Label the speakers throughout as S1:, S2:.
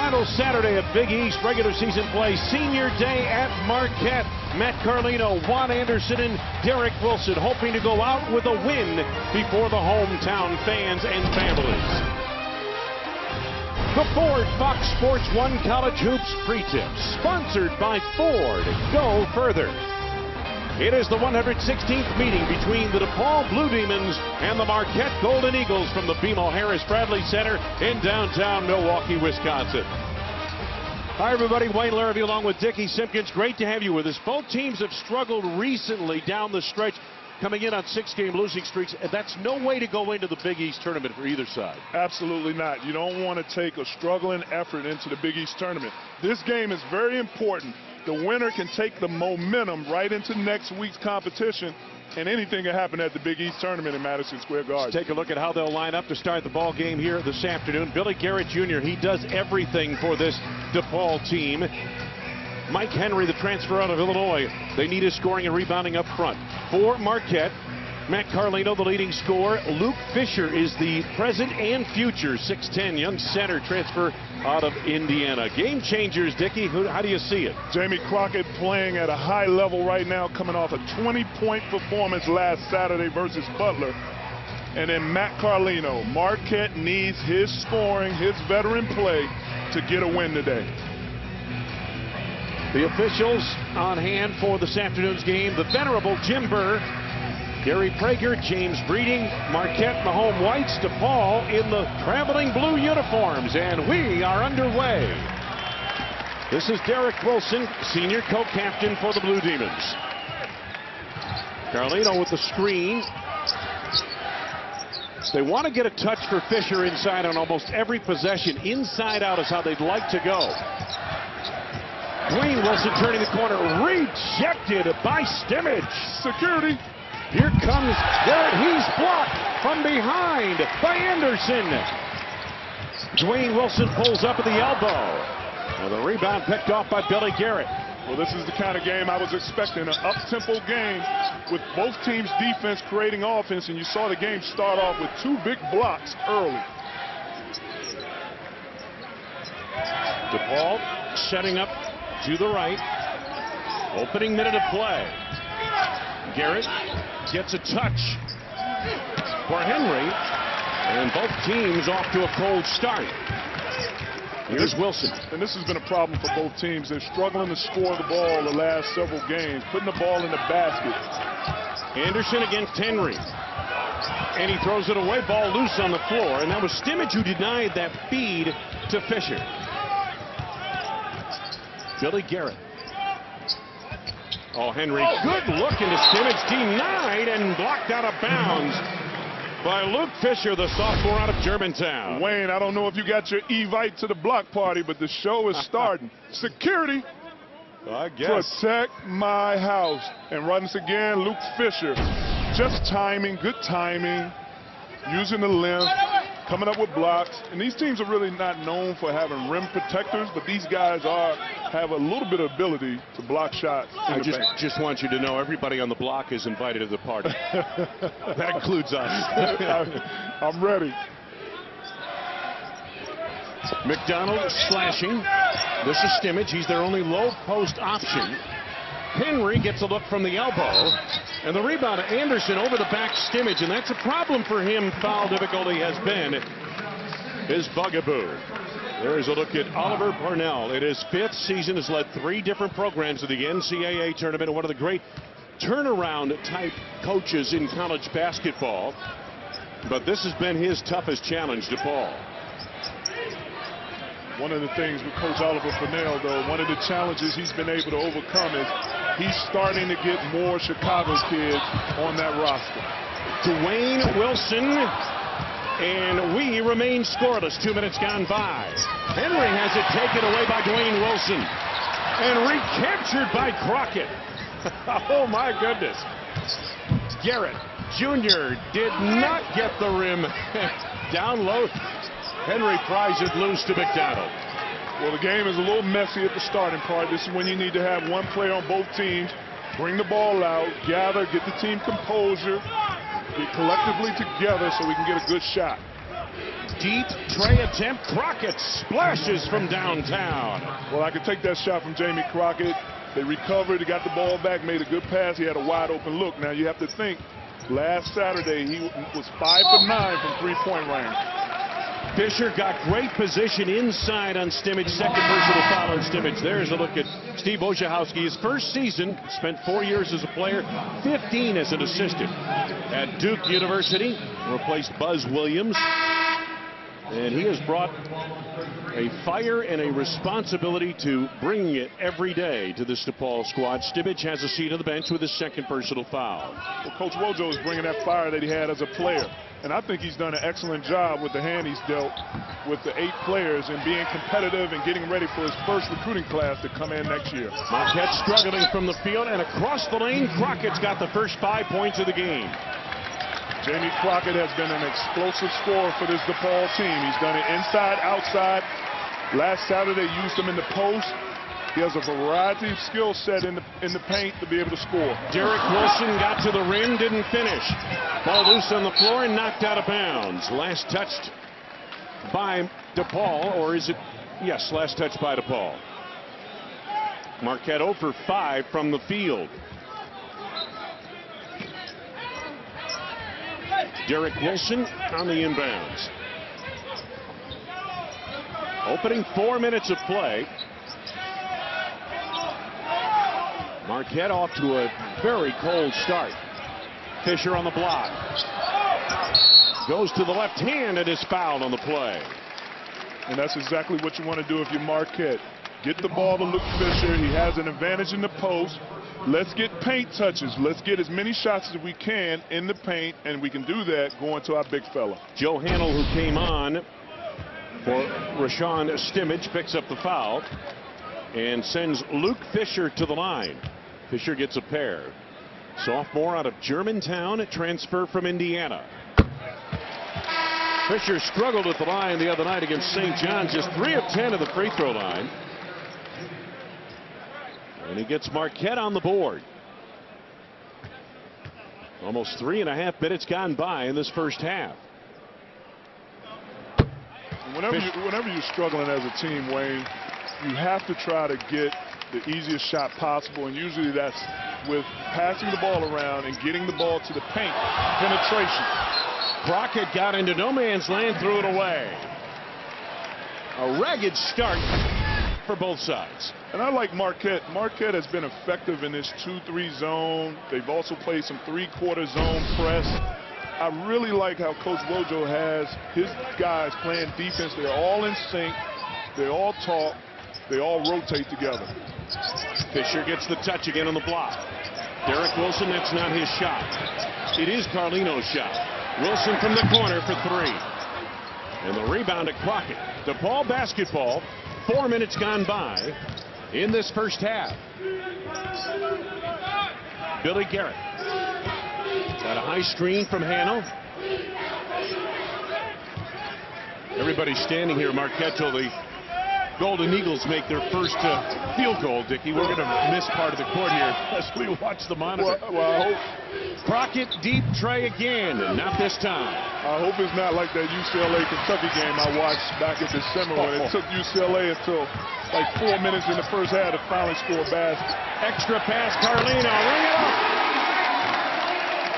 S1: final Saturday of Big East regular season play, senior day at Marquette. Matt Carlino, Juan Anderson, and Derek Wilson hoping to go out with a win before the hometown fans and families. The Ford Fox Sports 1 College Hoops pre-tip, sponsored by Ford. Go further. It is the 116th meeting between the DePaul Blue Demons and the Marquette Golden Eagles from the BMO Harris Bradley Center in downtown Milwaukee, Wisconsin. Hi, everybody. Wayne Larrabee along with Dickie Simpkins. Great to have you with us. Both teams have struggled recently down the stretch, coming in on 6-game losing streaks, and that's no way to go into the Big East tournament for either side.
S2: Absolutely not. You don't want to take a struggling effort into the Big East tournament. This game is very important. The winner can take the momentum right into next week's competition, and anything can happen at the Big East tournament in Madison Square Garden.
S1: Let's take a look at how they'll line up to start the ball game here this afternoon. Billy Garrett Jr., he does everything for this DePaul team. Mike Henry, the transfer out of Illinois, they need his scoring and rebounding up front. For Marquette, Matt Carlino, the leading scorer. Luke Fisher is the present and future 6'10" young center transfer out of Indiana. Game changers, Dickie. How do you see it?
S2: Jamie Crockett playing at a high level right now, coming off a 20-point performance last Saturday versus Butler. And then Matt Carlino. Marquette needs his scoring, his veteran play to get a win today.
S1: The officials on hand for this afternoon's game, the venerable Jim Burr, Gary Prager, James Breeding, Marquette in the home whites, DePaul in the traveling blue uniforms, and we are underway. This is Derek Wilson, senior co-captain for the Blue Demons. Carlino with the screen. They want to get a touch for Fisher inside on almost every possession. Inside out is how they'd like to go. Dwayne Wilson turning the corner, rejected by Stimmage.
S2: Security.
S1: Here comes Garrett. He's blocked from behind by Anderson. Dwayne Wilson pulls up at the elbow. Well, the rebound picked off by Billy Garrett.
S2: Well, this is the kind of game I was expecting, an up-tempo game with both teams' defense creating offense, and you saw the game start off with 2 big blocks early.
S1: DePaul setting up to the right. Opening minute of play. Garrett gets a touch for Henry, and both teams off to a cold start. Here's Wilson.
S2: And this has been a problem for both teams. They're struggling to score the ball the last several games, putting the ball in the basket.
S1: Anderson against Henry. And he throws it away, ball loose on the floor, and that was Stimmage who denied that feed to Fisher. Billy Garrett. Oh, Henry, good look into Stimmage, denied and blocked out of bounds by Luke Fisher, the sophomore out of Germantown.
S2: Wayne, I don't know if you got your Evite to the block party, but the show is starting. Security.
S1: I guess.
S2: Protect my house. And once again, Luke Fisher. Just timing, good timing, using the length, coming up with blocks. And these teams are really not known for having rim protectors, but these guys have a little bit of ability to block shots.
S1: I just want you to know everybody on the block is invited to the party. That includes us.
S2: I'm ready.
S1: McDonald slashing. This is Stimmage. He's their only low post option. Henry gets a look from the elbow. And the rebound to Anderson over the back Stimmage. And that's a problem for him. Foul difficulty has been his bugaboo. There's a look at Oliver Parnell. In his 5th season, has led 3 different programs to the NCAA tournament, and one of the great turnaround type coaches in college basketball. But this has been his toughest challenge to Paul.
S2: One of the things with Coach Oliver Parnell, though, one of the challenges he's been able to overcome is he's starting to get more Chicago kids on that roster.
S1: Dwayne Wilson. And we remain scoreless. 2 minutes gone by. Henry has it taken away by Dwayne Wilson. And recaptured by Crockett. Oh, my goodness. Garrett Jr. did not get the rim. Down low. Henry pries it loose to McDonald.
S2: Well, the game is a little messy at the starting part. This is when you need to have one player on both teams. Bring the ball out, gather, get the team composure. Get collectively together so we can get a good shot.
S1: deep tray attempt. Crockett splashes from downtown.
S2: Well, I could take that shot from Jamie Crockett. They recovered, he got the ball back, made a good pass. He had a wide open look. Now you have to think, last Saturday he was 5 for 9 from three-point range.
S1: Fisher got great position inside on Stimage. Second personal foul on Stimage. There's a look at Steve Wojciechowski. His first season, spent 4 years as a player, 15 as an assistant at Duke University. Replaced Buzz Williams. And he has brought a fire and a responsibility to bringing it every day to this DePaul squad. Stimage has a seat on the bench with his second personal foul.
S2: Well, Coach Wojo is bringing that fire that he had as a player. And I think he's done an excellent job with the hand he's dealt with the 8 players and being competitive and getting ready for his first recruiting class to come in next year.
S1: Marquette struggling from the field, and across the lane, Crockett's got the first 5 points of the game.
S2: Jamie Crockett has been an explosive scorer for this DePaul team. He's done it inside, outside. Last Saturday, used him in the post. He has a variety of skill set in the paint to be able to score.
S1: Derek Wilson got to the rim, didn't finish. Ball loose on the floor and knocked out of bounds. Last touched by DePaul, or is it? Yes, last touch by DePaul. Marquette 0 for 5 from the field. Derek Wilson on the inbounds. Opening 4 minutes of play. Marquette off to a very cold start. Fisher on the block. Goes to the left hand and is fouled on the play.
S2: And that's exactly what you want to do if you're Marquette. Get the ball to Luke Fisher. He has an advantage in the post. Let's get paint touches. Let's get as many shots as we can in the paint, and we can do that going to our big fella.
S1: Joe Hannell, who came on for Rashawn Stimage, picks up the foul and sends Luke Fisher to the line. Fisher gets a pair. Sophomore out of Germantown, a transfer from Indiana. Fisher struggled at the line the other night against St. John's, just 3 of 10 at the free throw line. And he gets Marquette on the board. Almost 3.5 minutes gone by in this first half.
S2: Whenever you're struggling as a team, Wayne, you have to try to get the easiest shot possible, and usually that's with passing the ball around and getting the ball to the paint. Penetration.
S1: Crockett got into no man's land, threw it away. A ragged start for both sides.
S2: And I like Marquette. Marquette has been effective in this 2-3 zone. They've also played some 3-quarter zone press. I really like how Coach Wojo has his guys playing defense. They're all in sync. They all talk. They all rotate together.
S1: Fisher gets the touch again on the block. Derek Wilson, that's not his shot. It is Carlino's shot. Wilson from the corner for 3. And the rebound to Crockett. DePaul basketball. 4 minutes gone by in this first half. Billy Garrett. Got a high screen from Hannell. Everybody's standing here. Marquette till the Golden Eagles make their first field goal, Dickie. We're going to miss part of the court here as we watch the monitor.
S2: Well,
S1: Crockett deep tray again, and not this time.
S2: I hope it's not like that UCLA-Kentucky game I watched back in December when it took UCLA until like 4 minutes in the first half to finally score a basket.
S1: Extra pass, Carlino, ring it up.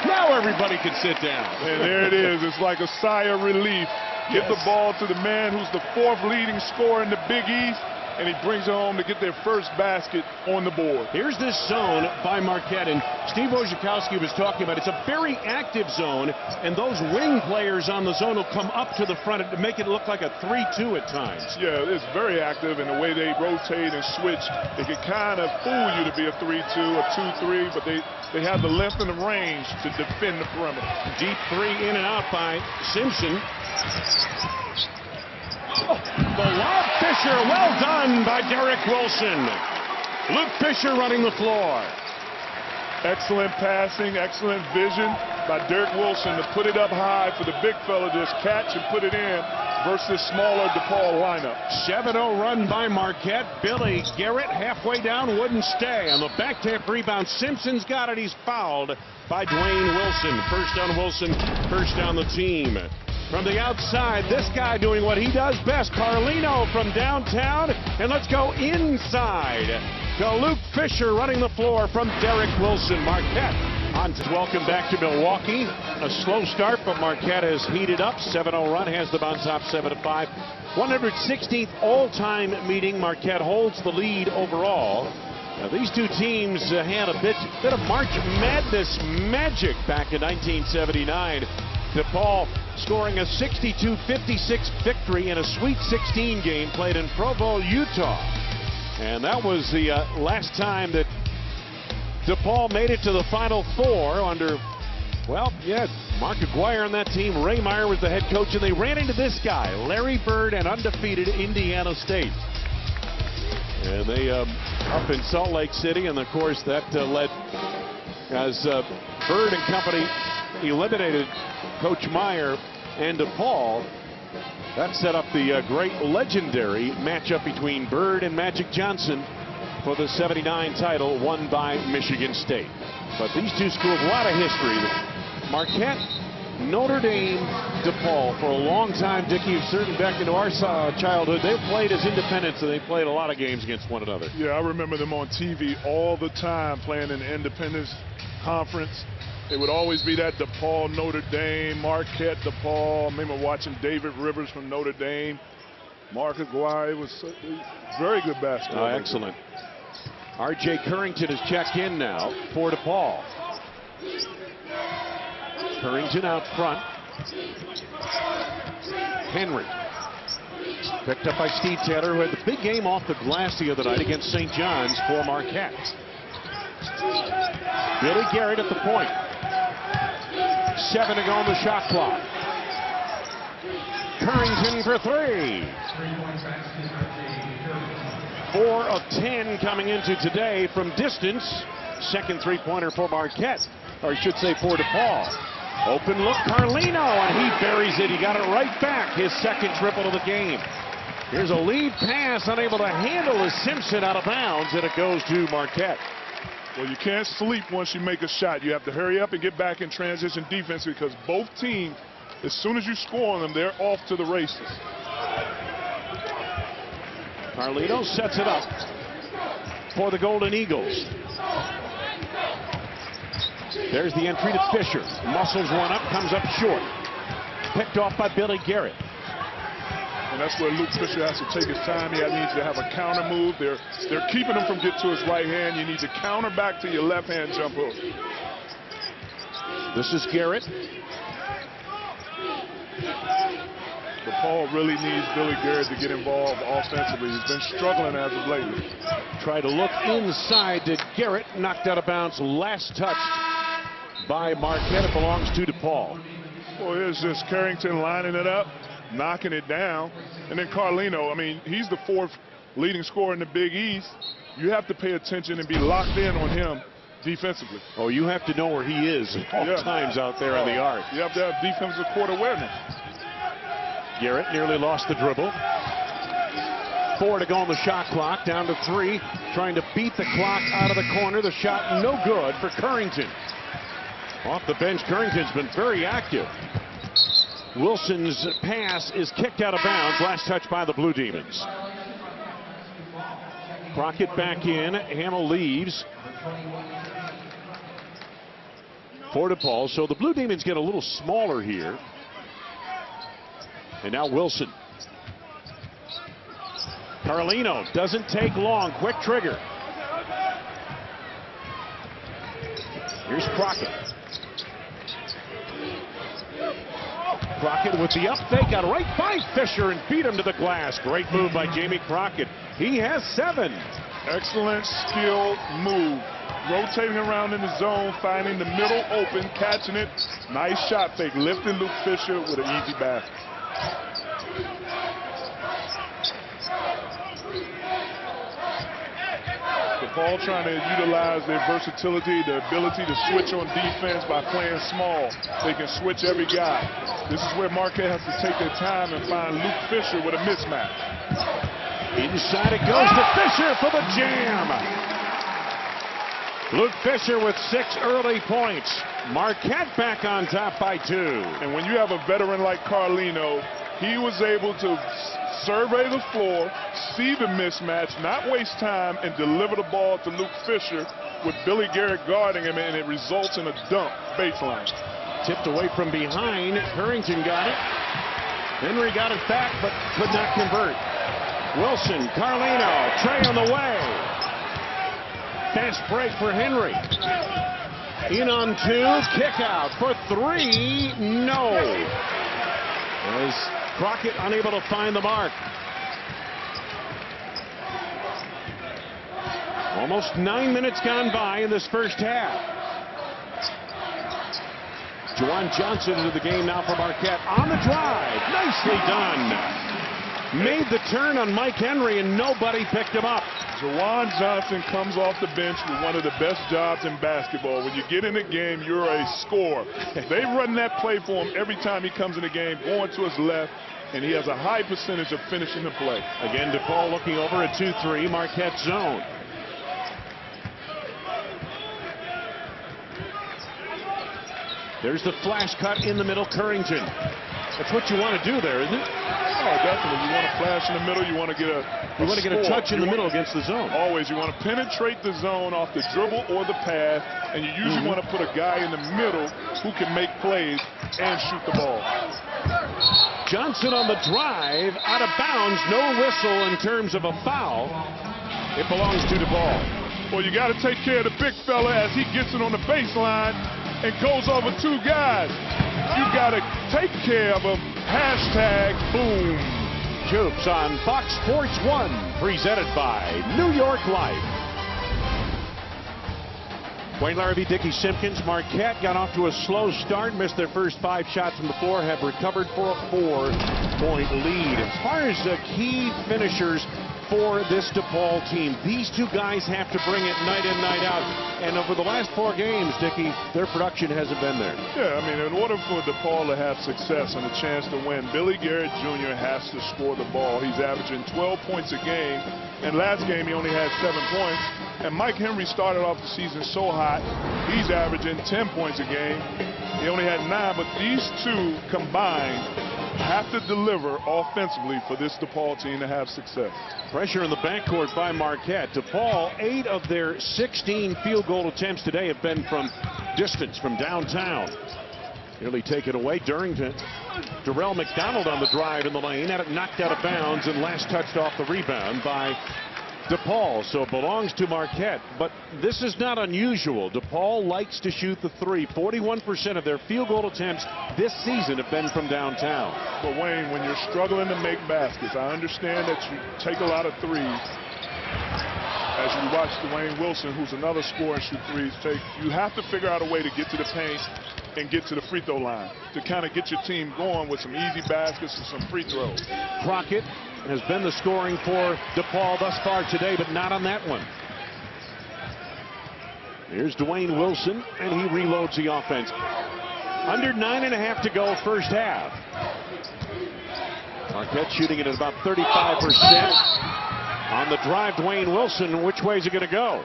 S1: Now everybody can sit down.
S2: And there it is. It's like a sigh of relief. Get the ball to the man who's the 4th leading scorer in the Big East, and he brings it home to get their first basket on the board.
S1: Here's this zone by Marquette, and Steve Wojciechowski was talking about it's a very active zone, and those wing players on the zone will come up to the front to make it look like a 3-2 at times.
S2: Yeah, it's very active in the way they rotate and switch. It can kind of fool you to be a 3-2, a 2-3, but they have the length and the range to defend the perimeter.
S1: Deep 3 in and out by Simpson. The lob, Fisher, well done by Derek Wilson. Luke Fisher running the floor.
S2: Excellent passing, excellent vision by Derek Wilson to put it up high for the big fella to just catch and put it in versus smaller DePaul lineup. 7-0
S1: run by Marquette. Billy Garrett halfway down, wouldn't stay. On the back tap rebound, Simpson's got it. He's fouled by Dwayne Wilson. First on Wilson, first down the team. From the outside, this guy doing what he does best. Carlino from downtown. And let's go inside to Luke Fisher running the floor from Derek Wilson. Marquette on. Welcome back to Milwaukee. A slow start, but Marquette has heated up. 7-0 run, has the bounce off 7-5. 116th all-time meeting. Marquette holds the lead overall. Now, these two teams had a bit of March Madness magic back in 1979. DePaul scoring a 62-56 victory in a Sweet 16 game played in Provo, Utah. And that was the last time that DePaul made it to the Final Four under, well, yeah, Mark Aguirre on that team. Ray Meyer was the head coach, and they ran into this guy, Larry Bird, and undefeated Indiana State. And they up in Salt Lake City, and of course that led, as Bird and company eliminated Coach Meyer and DePaul, that set up the great legendary matchup between Bird and Magic Johnson for the 79 title won by Michigan State. But these two schools, a lot of history. Marquette, Notre Dame, DePaul for a long time. Dickie, certainly back into our childhood, they played as independents, and they played a lot of games against one another.
S2: Yeah, I remember them on TV all the time playing in the Independence Conference. It would always be that DePaul, Notre Dame, Marquette, DePaul. I remember watching David Rivers from Notre Dame. Mark Aguirre. It was very good basketball.
S1: Excellent. R.J. Currington has checked in now for DePaul. Currington out front. Henry. Picked up by Steve Taylor, who had the big game off the glass the other night against St. John's for Marquette. Billy Garrett at the point. 7 to go on the shot clock. Currington for 3. 4 of 10 coming into today from distance. Second three-pointer for Marquette, or I should say for DePaul. Open look, Carlino, and he buries it. He got it right back. His second triple of the game. Here's a lead pass, unable to handle as Simpson out of bounds, and it goes to Marquette.
S2: Well, you can't sleep once you make a shot. You have to hurry up and get back in transition defense, because both teams, as soon as you score on them, they're off to the races.
S1: Carlino sets it up for the Golden Eagles. There's the entry to Fisher. Muscles one up, comes up short. Picked off by Billy Garrett.
S2: And that's where Luke Fisher has to take his time. He needs to have a counter move. They're keeping him from getting to his right hand. You need to counter back to your left hand jump hook.
S1: This is Garrett.
S2: DePaul really needs Billy Garrett to get involved offensively. He's been struggling as of lately.
S1: Try to look inside to Garrett. Knocked out of bounds. Last touched by Marquette. It belongs to DePaul.
S2: Well, here's just Currington lining it up, knocking it down. And then Carlino, I mean, he's the fourth leading scorer in the Big East. You have to pay attention and be locked in on him defensively. Oh,
S1: you have to know where he is at all times out there on the arc.
S2: You have to have defensive court awareness.
S1: Garrett nearly lost the dribble. 4 to go on the shot clock, down to 3. Trying to beat the clock out of the corner. The shot no good for Currington. Off the bench, Currington's been very active. Wilson's pass is kicked out of bounds. Last touch by the Blue Demons. Crockett back in. Hamill leaves for DePaul. So the Blue Demons get a little smaller here. And now Wilson. Carlino doesn't take long. Quick trigger. Here's Crockett. Crockett with the up fake, got right by Fisher and beat him to the glass. Great move by Jamie Crockett. He has 7.
S2: Excellent skill move. Rotating around in the zone, finding the middle open, catching it. Nice shot fake, lifting Luke Fisher with an easy basket. DePaul trying to utilize their versatility, their ability to switch on defense by playing small. They can switch every guy. This is where Marquette has to take their time and find Luke Fisher with a mismatch.
S1: Inside it goes to Fisher for the jam. Luke Fisher with 6 early points. Marquette back on top by 2.
S2: And when you have a veteran like Carlino, he was able to survey the floor, see the mismatch, not waste time, and deliver the ball to Luke Fisher with Billy Garrett guarding him, and it results in a dunk baseline.
S1: Tipped away from behind. Currington got it. Henry got it back, but could not convert. Wilson, Carlino, Trey on the way. Fast break for Henry. In on 2, kick out for 3, no. As Crockett unable to find the mark. Almost 9 minutes gone by in this first half. Juwan Johnson into the game now for Marquette. On the drive. Nicely done. Made the turn on Mike Henry and nobody picked him up.
S2: Juwan Johnson comes off the bench with one of the best jobs in basketball. When you get in the game, you're a scorer. They run that play for him every time he comes in the game, going to his left, and he has a high percentage of finishing the play.
S1: Again, DePaul looking over a 2-3 Marquette zone. There's the flash cut in the middle, Currington. That's what you want to do there, isn't it?
S2: Oh, definitely. You want to flash in the middle. You want to get a
S1: touch in the middle against the zone.
S2: Always. You want to penetrate the zone off the dribble or the pass, and you usually want to put a guy in the middle who can make plays and shoot the ball.
S1: Johnson on the drive, out of bounds, no whistle in terms of a foul. It belongs to DePaul.
S2: Well, you got to take care of the big fella as he gets it on the baseline and goes over 2 guys. You got to take care of him. Hashtag boom.
S1: Jupes on Fox Sports 1, presented by New York Life. Wayne Larrabee, Dickie Simpkins. Marquette got off to a slow start, missed their first 5 shots from the floor, have recovered for a 4-point lead. As far as the key finishers for this DePaul team, these 2 guys have to bring it night in, night out. And over the last 4 games, Dickie, their production hasn't been there.
S2: Yeah, I mean, in order for DePaul to have success and a chance to win, Billy Garrett Jr. has to score the ball. He's averaging 12 points a game, and last game he only had 7 points. And Mike Henry started off the season so hot, he's averaging 10 points a game. He only had 9, but these 2 combined have to deliver offensively for this DePaul team to have success.
S1: Pressure in the backcourt by Marquette. DePaul, 8 of their 16 field goal attempts today have been from distance, from downtown. Nearly taken away. Darrell McDonald on the drive in the lane, had it knocked out of bounds and last touched off the rebound by DePaul, so it belongs to Marquette. But this is not unusual. DePaul likes to shoot the 3. 41% of their field goal attempts this season have been from downtown.
S2: But Wayne, when you're struggling to make baskets, I understand that you take a lot of 3s. As you watch Dwayne Wilson, who's another scorer and shoot 3s, you have to figure out a way to get to the paint and get to the free throw line to kind of get your team going with some easy baskets and some free throws.
S1: Crockett has been the scoring for DePaul thus far today, but not on that one. Here's Dwayne Wilson, and he reloads the offense. Under 9.5 to go first half. Marquette shooting it at about 35%. On the drive, Dwayne Wilson. Which way is it going to go?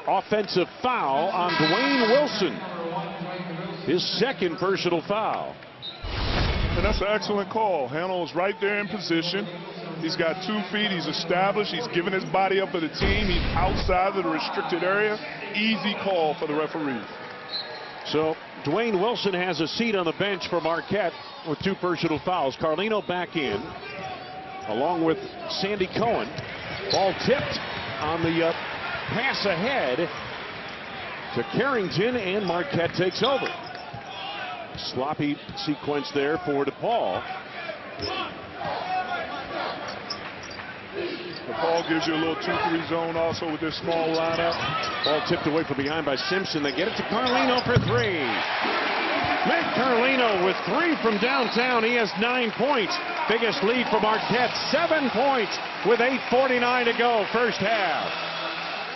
S1: Offensive foul on Dwayne Wilson. His 2nd personal foul.
S2: And that's an excellent call. Hanel is right there in position. He's got 2 feet. He's established. He's given his body up for the team. He's outside of the restricted area. Easy call for the referee.
S1: So Dwayne Wilson has a seat on the bench for Marquette with 2 personal fouls. Carlino back in, along with Sandy Cohen. Ball tipped on the pass ahead to Currington, and Marquette takes over. Sloppy sequence there for DePaul.
S2: DePaul gives you a little 2-3 zone also with this small lineup.
S1: Ball tipped away from behind by Simpson. They get it to Carlino for 3. Matt Carlino with 3 from downtown. He has 9 points. Biggest lead for Marquette, 7 points with 8:49 to go first half.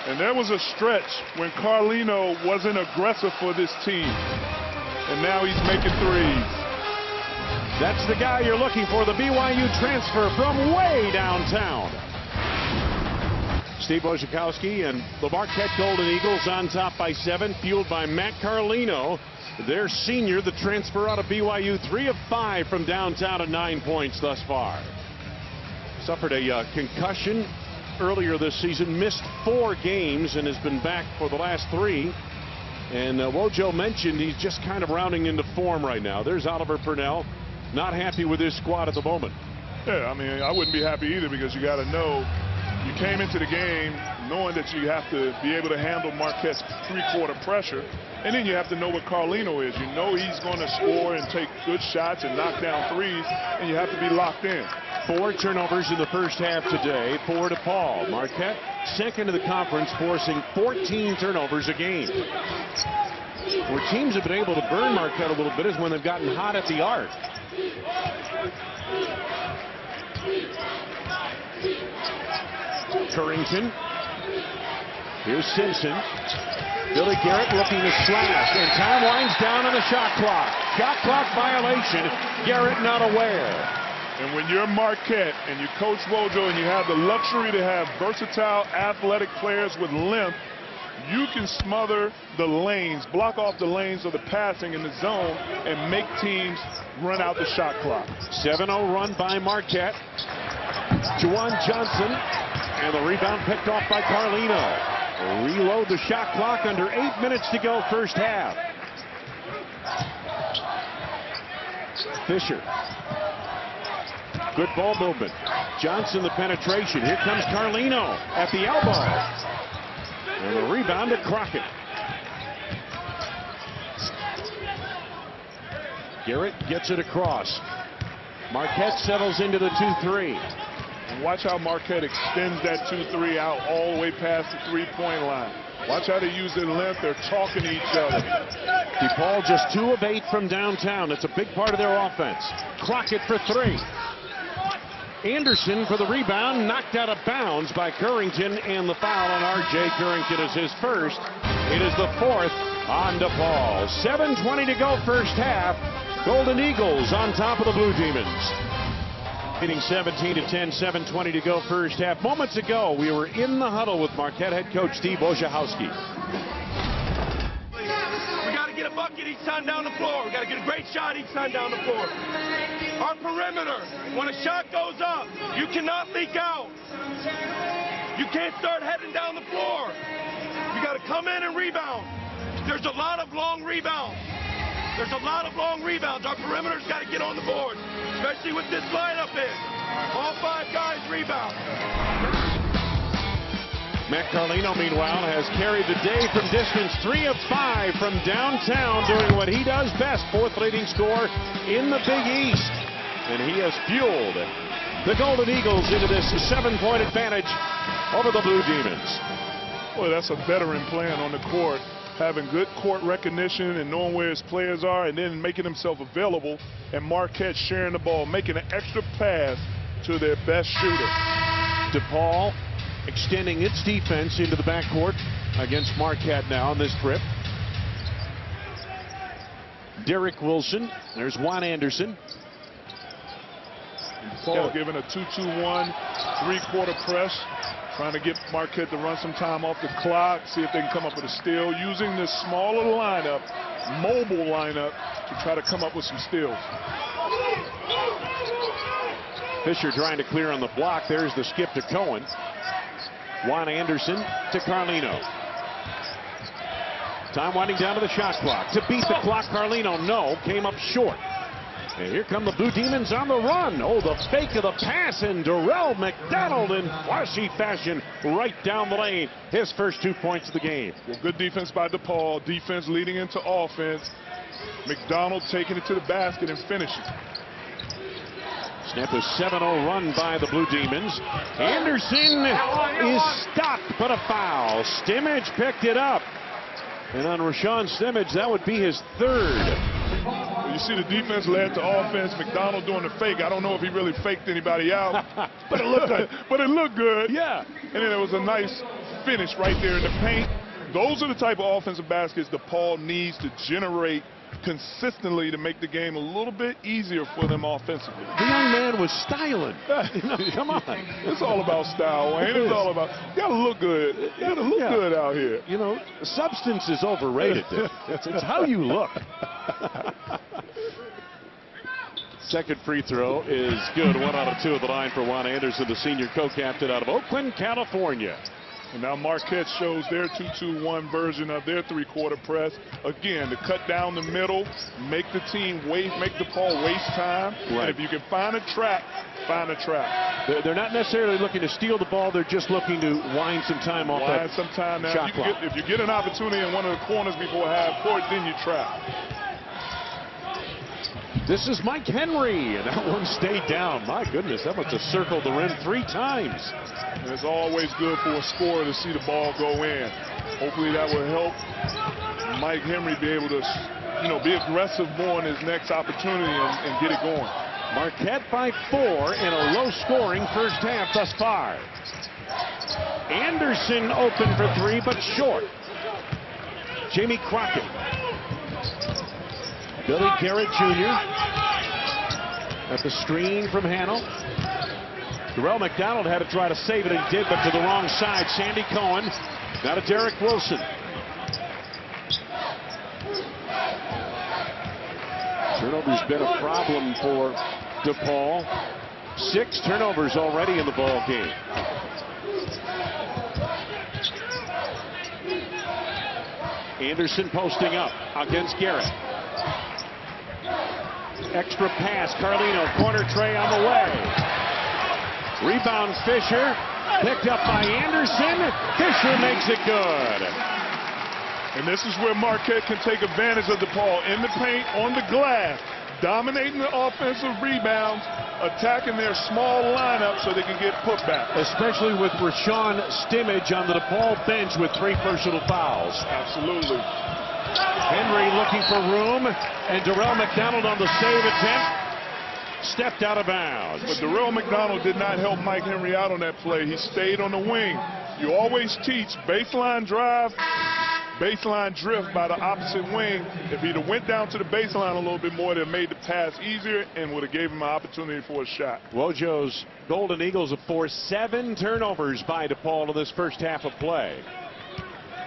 S2: And there was a stretch when Carlino wasn't aggressive for this team. And now he's making 3s.
S1: That's the guy you're looking for, the BYU transfer from way downtown. Steve Wojciechowski and the Marquette Golden Eagles on top by 7, fueled by Matt Carlino. Their senior, the transfer out of BYU, 3 of 5 from downtown and 9 points thus far. Suffered a concussion earlier this season, missed 4 games and has been back for the last 3. And Wojo mentioned he's just kind of rounding into form right now. There's Oliver Purnell, not happy with his squad at the moment.
S2: Yeah, I mean, I wouldn't be happy either, because you got to know you came into the game knowing that you have to be able to handle Marquette's three-quarter pressure. And then you have to know what Carlino is. You know he's going to score and take good shots and knock down threes, and you have to be locked in.
S1: 4 turnovers in the first half today for DePaul. Marquette second in the conference, forcing 14 turnovers a game. Where teams have been able to burn Marquette a little bit is when they've gotten hot at the arc. Currington. Here's Simpson. Billy Garrett looking to slash, and time winds down on the shot clock. Shot clock violation. Garrett not aware.
S2: And when you're Marquette and you coach Wojo and you have the luxury to have versatile, athletic players with length, you can smother the lanes, block off the lanes of the passing in the zone, and make teams run out the shot clock.
S1: 7-0 run by Marquette. Juwan Johnson, and the rebound picked off by Carlino. Reload the shot clock, under 8 minutes to go first half. Fisher. Good ball movement. Johnson the penetration. Here comes Carlino at the elbow. And the rebound to Crockett. Garrett gets it across. Marquette settles into the 2-3.
S2: And watch how Marquette extends that 2-3 out all the way past the three-point line. Watch how they use their length. They're talking to each other.
S1: DePaul just 2 of 8 from downtown. That's a big part of their offense. Crockett for 3. Anderson for the rebound, knocked out of bounds by Currington, and the foul on R.J. Currington is his first. It is the 4th on DePaul. 7:20 to go first half. Golden Eagles on top of the Blue Demons. Hitting 17-10, 7:20 to go first half. Moments ago, we were in the huddle with Marquette head coach Steve Wojciechowski.
S3: We got to get a bucket each time down the floor. We got to get a great shot each time down the floor. Our perimeter, when a shot goes up, you cannot leak out. You can't start heading down the floor. You got to come in and rebound. There's a lot of long rebounds. Our perimeter's got to get on the board, especially with this lineup in. All 5 guys rebound.
S1: Matt Carlino, meanwhile, has carried the day from distance. 3 of 5 from downtown, doing what he does best. 4th leading scorer in the Big East. And he has fueled the Golden Eagles into this 7-point advantage over the Blue Demons.
S2: Well, that's a veteran playing on the court, having good court recognition and knowing where his players are, and then making himself available, and Marquette sharing the ball, making an extra pass to their best shooter.
S1: DePaul extending its defense into the backcourt against Marquette now on this trip. Derek Wilson. There's Juan Anderson.
S2: DePaul giving a 2-2-1 three-quarter press, trying to get Marquette to run some time off the clock, see if they can come up with a steal, using this smaller lineup, mobile lineup, to try to come up with some steals.
S1: Fisher trying to clear on the block. There's the skip to Cohen. Juan Anderson to Carlino. Time winding down to the shot clock. To beat the clock, Carlino, no, came up short. And here come the Blue Demons on the run. Oh, the fake of the pass, and Darrell McDonald in flashy fashion right down the lane. His first 2 points of the game.
S2: Well, good defense by DePaul. Defense leading into offense. McDonald taking it to the basket and finishing.
S1: Snap a 7-0 run by the Blue Demons. Anderson is stopped, but a foul. Stimage picked it up. And on Rashawn Stimage, that would be his 3rd.
S2: You see the defense led to offense. McDonald doing the fake. I don't know if he really faked anybody out, but it looked good.
S1: Yeah.
S2: And then it was a nice finish right there in the paint. those are the type of offensive baskets DePaul needs to generate consistently to make the game a little bit easier for them offensively.
S1: The young man was styling. Come on.
S2: It's all about style, Wayne. It's all about, you got to look good. You got to look good out here.
S1: You know, substance is overrated. It's how you look. Second free throw is good. 1 out of 2 at the line for Juan Anderson, the senior co-captain out of Oakland, California.
S2: And now Marquette shows their 2-2-1 version of their three-quarter press. Again, to cut down the middle, make the team waste, make DePaul waste time.
S1: Right.
S2: And if you can find a trap, find a trap.
S1: They're not necessarily looking to steal the ball. They're just looking to wind some time off that
S2: some time now.
S1: shot clock.
S2: If you get an opportunity in one of the corners before half court, then you trap.
S1: This is Mike Henry, and that one stayed down. My goodness, that must have circled the rim 3 times.
S2: And it's always good for a scorer to see the ball go in. Hopefully that will help Mike Henry be able to, be aggressive more in his next opportunity and get it going.
S1: Marquette by 4 in a low-scoring first half thus far. Anderson open for 3, but short. Jamie Crockett. Billy Garrett Jr. at the screen from Hannell. Darrell McDonald had to try to save it, and he did, but to the wrong side. Sandy Cohen. Now to Derek Wilson. Turnover's been a problem for DePaul. 6 turnovers already in the ball game. Anderson posting up against Garrett. Extra pass, Carlino, corner tray on the way. Rebound Fisher, picked up by Anderson. Fisher makes it good.
S2: And this is where Marquette can take advantage of DePaul in the paint, on the glass, dominating the offensive rebounds, attacking their small lineup so they can get put back.
S1: Especially with Rashawn Stimage on the DePaul bench with 3 personal fouls.
S2: Absolutely.
S1: Henry looking for room, and Darrell McDonald on the save attempt. Stepped out of bounds.
S2: But Darrell McDonald did not help Mike Henry out on that play. He stayed on the wing. You always teach baseline drive, baseline drift by the opposite wing. If he'd have went down to the baseline a little bit more, it would have made the pass easier and would have gave him an opportunity for a shot.
S1: Wojo's Golden Eagles have forced 7 turnovers by DePaul in this first half of play.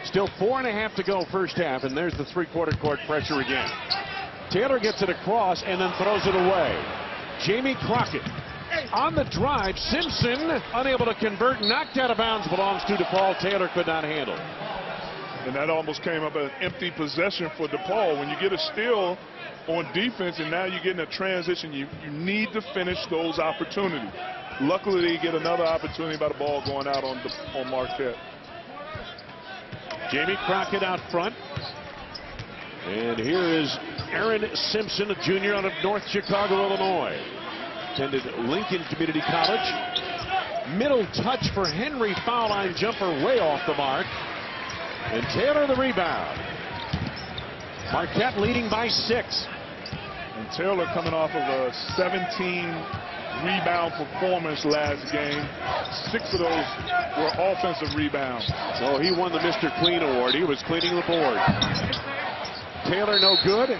S1: Still 4.5 to go first half, and there's the three-quarter court pressure again. Taylor gets it across and then throws it away. Jamie Crockett on the drive. Simpson unable to convert, knocked out of bounds, belongs to DePaul. Taylor could not handle.
S2: And that almost came up an empty possession for DePaul. When you get a steal on defense and now you're getting a transition, you need to finish those opportunities. Luckily, they get another opportunity by the ball going out on Marquette.
S1: Jamie Crockett out front. And here is Aaron Simpson, a junior out of North Chicago, Illinois. Attended Lincoln Community College. Middle touch for Henry, foul line jumper way off the mark. And Taylor the rebound. Marquette leading by 6.
S2: And Taylor coming off of a 17 rebound performance last game. 6 of those were offensive rebounds.
S1: So he won the Mr. Clean award. He was cleaning the board. Taylor no good.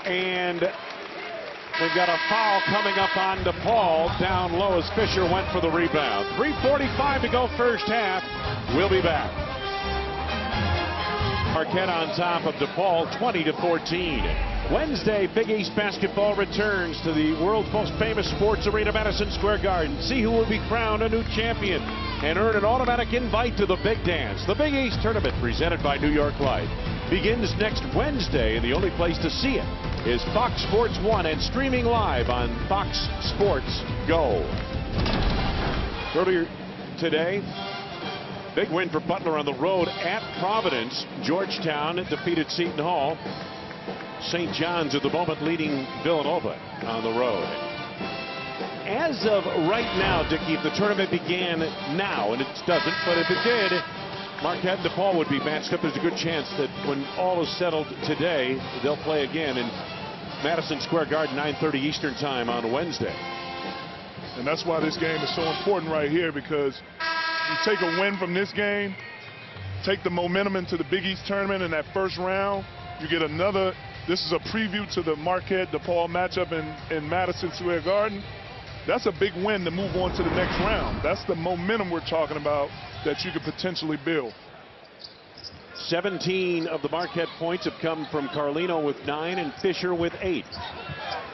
S1: And they've got a foul coming up on DePaul down low as Fisher went for the rebound. 3:45 to go first half. We'll be back. Marquette on top of DePaul 20-14. Wednesday, Big East basketball returns to the world's most famous sports arena, Madison Square Garden. See who will be crowned a new champion and earn an automatic invite to the Big Dance. The Big East tournament, presented by New York Life, begins next Wednesday, and the only place to see it is Fox Sports 1 and streaming live on Fox Sports Go. Earlier today, big win for Butler on the road at Providence. Georgetown defeated Seton Hall. St. John's at the moment leading Villanova on the road. As of right now, Dickie, if the tournament began now, and it doesn't, but if it did, Marquette and DePaul would be matched up. There's a good chance that when all is settled today, they'll play again in Madison Square Garden, 9:30 Eastern Time on Wednesday.
S2: And that's why this game is so important right here, because you take a win from this game, take the momentum into the Big East tournament in that first round. You get another. This is a preview to the Marquette DePaul matchup in Madison Square Garden. That's a big win to move on to the next round. That's the momentum we're talking about that you could potentially build.
S1: 17 of the Marquette points have come from Carlino with 9 and Fisher with 8.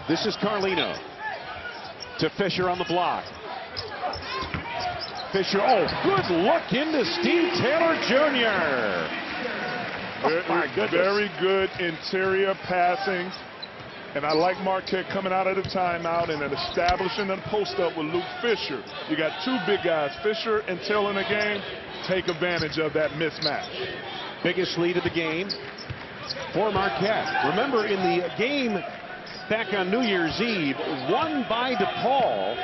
S1: This is Carlino to Fisher on the block. Fisher, oh, good look into Steve Taylor Jr. Oh, my goodness.
S2: Very good interior passing. And I like Marquette coming out of the timeout and then establishing a post-up with Luke Fisher. You got two big guys, Fisher and Taylor in the game. Take advantage of that mismatch.
S1: Biggest lead of the game for Marquette. Remember, in the game back on New Year's Eve, won by DePaul,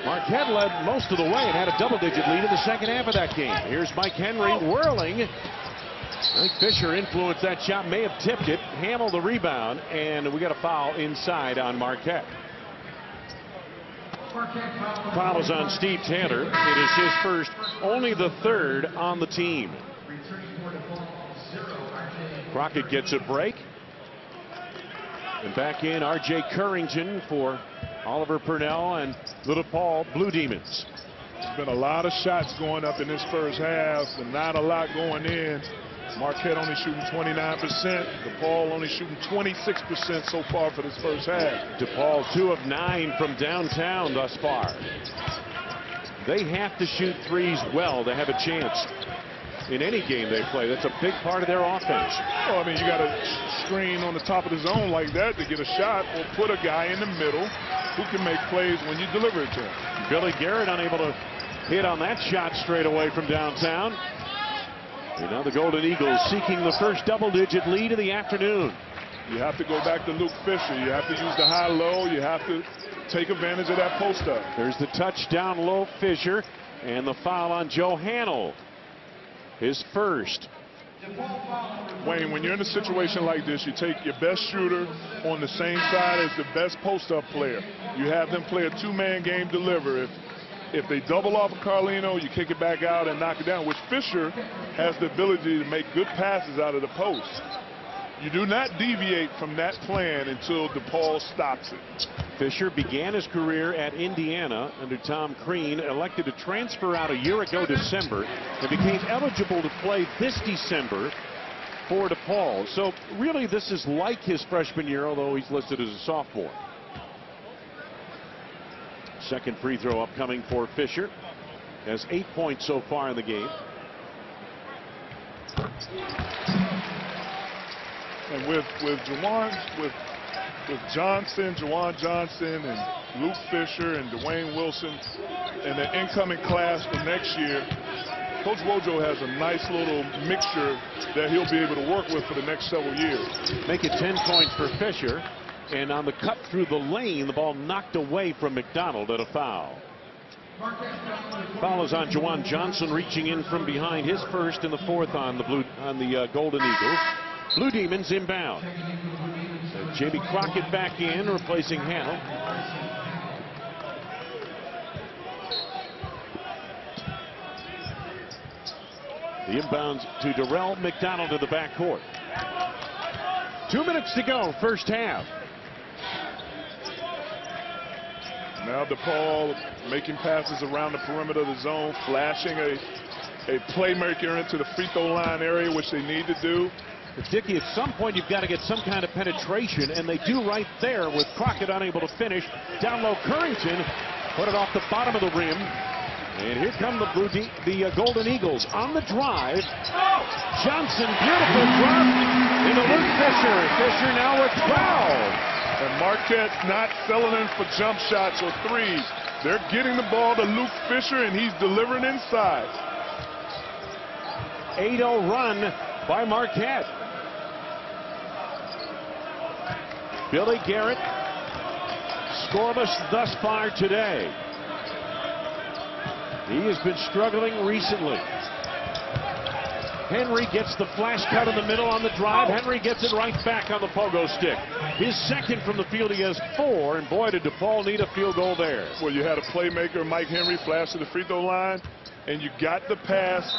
S1: Marquette led most of the way and had a double-digit lead in the second half of that game. Here's Mike Henry whirling. I think Fisher influenced that shot, may have tipped it, handled the rebound, and we got a foul inside on Marquette. Foul is on Steve Taylor. It is his first, only the third on the team. Crockett gets a break. And back in R.J. Currington for Oliver Purnell and the DePaul Blue Demons.
S2: There's been a lot of shots going up in this first half and not a lot going in. Marquette only shooting 29%. DePaul only shooting 26% so far for this first half.
S1: DePaul 2 of 9 from downtown thus far. They have to shoot threes well to have a chance in any game they play. That's a big part of their offense.
S2: Well, I mean, you got to screen on the top of the zone like that to get a shot, or put a guy in the middle who can make plays when you deliver it to him.
S1: Billy Garrett unable to hit on that shot straight away from downtown. And now the Golden Eagles seeking the first double-digit lead of the afternoon.
S2: You have to go back to Luke Fisher. You have to use the high-low. You have to take advantage of that post-up.
S1: There's the touchdown low Fisher, and the foul on Joe Hannell. His first.
S2: Wayne, when you're in a situation like this, you take your best shooter on the same side as the best post-up player. You have them play a two-man game, deliver. If they double off of Carlino, you kick it back out and knock it down, which Fisher has the ability to make good passes out of the post. You do not deviate from that plan until DePaul stops it.
S1: Fisher began his career at Indiana under Tom Crean, elected to transfer out a year ago December, and became eligible to play this December for DePaul. So really this is like his freshman year, although he's listed as a sophomore. Second free throw upcoming for Fisher. Has 8 points so far in the game.
S2: And with Juwan Johnson and Luke Fisher and Dwayne Wilson and the incoming class for next year, Coach Wojo has a nice little mixture that he'll be able to work with for the next several years.
S1: Make it 10 points for Fisher. And on the cut through the lane, the ball knocked away from McDonald at a foul. Foul is on Juwan Johnson, reaching in from behind, his first and the fourth on the Golden Eagles. Blue Demons inbound. So Jamie Crockett back in, replacing Hannell. The inbounds to Darrell McDonald in the backcourt. 2 minutes to go, first half.
S2: Now DePaul making passes around the perimeter of the zone, flashing a playmaker into the free throw line area, which they need to do.
S1: But Dickey, at some point you've got to get some kind of penetration, and they do right there with Crockett unable to finish. Down low, Currington put it off the bottom of the rim. And here come the Golden Eagles on the drive. Johnson, beautiful drop into Luke Fisher. Fisher now with 12.
S2: And Marquette not settling for jump shots or threes. They're getting the ball to Luke Fisher, and he's delivering inside.
S1: 8-0 run by Marquette. Billy Garrett scoreless thus far today. He has been struggling recently. Henry gets the flash cut in the middle on the drive. Henry gets it right back on the pogo stick. His second from the field. He has 4, and boy, did DePaul need a field goal there.
S2: Well, you had a playmaker, Mike Henry, flash to the free throw line, and you got the pass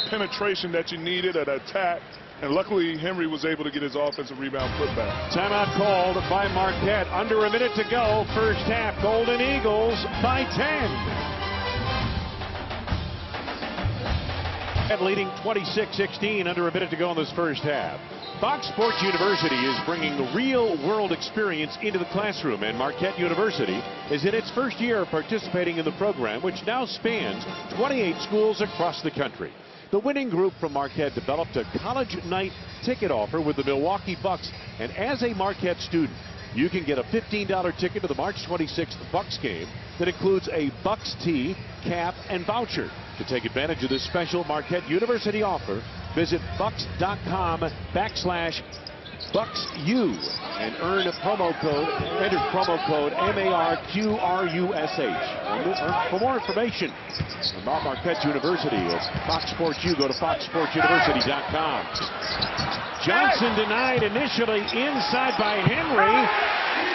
S2: penetration that you needed at attack. And luckily, Henry was able to get his offensive rebound put back.
S1: Timeout called by Marquette. Under a minute to go. First half. Golden Eagles by 10. Leading 26-16. Under a minute to go in this first half. Fox Sports University is bringing the real-world experience into the classroom, and Marquette University is in its first year of participating in the program, which now spans 28 schools across the country. The winning group from Marquette developed a college night ticket offer with the Milwaukee Bucks, and as a Marquette student, you can get a $15 ticket to the March 26th Bucks game that includes a Bucks tee, cap, and voucher. To take advantage of this special Marquette University offer, visit bucks.com/BucksU and enter promo code MARQRUSH. For more information about Marquette University at Fox Sports U, go to foxsportsuniversity.com. Johnson denied initially, inside by Henry,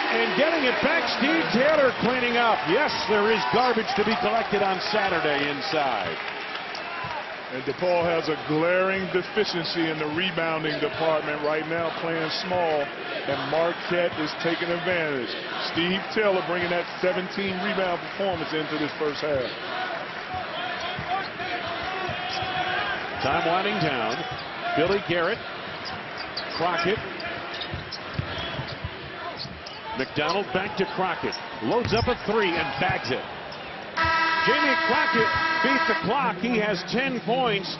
S1: and getting it back, Steve Taylor cleaning up. Yes, there is garbage to be collected on Saturday inside.
S2: And DePaul has a glaring deficiency in the rebounding department right now, playing small, and Marquette is taking advantage. Steve Taylor bringing that 17-rebound performance into this first half.
S1: Time winding down. Billy Garrett, Crockett. McDonald back to Crockett. Loads up a 3 and bags it. Jamie Crockett beat the clock. He has 10 points.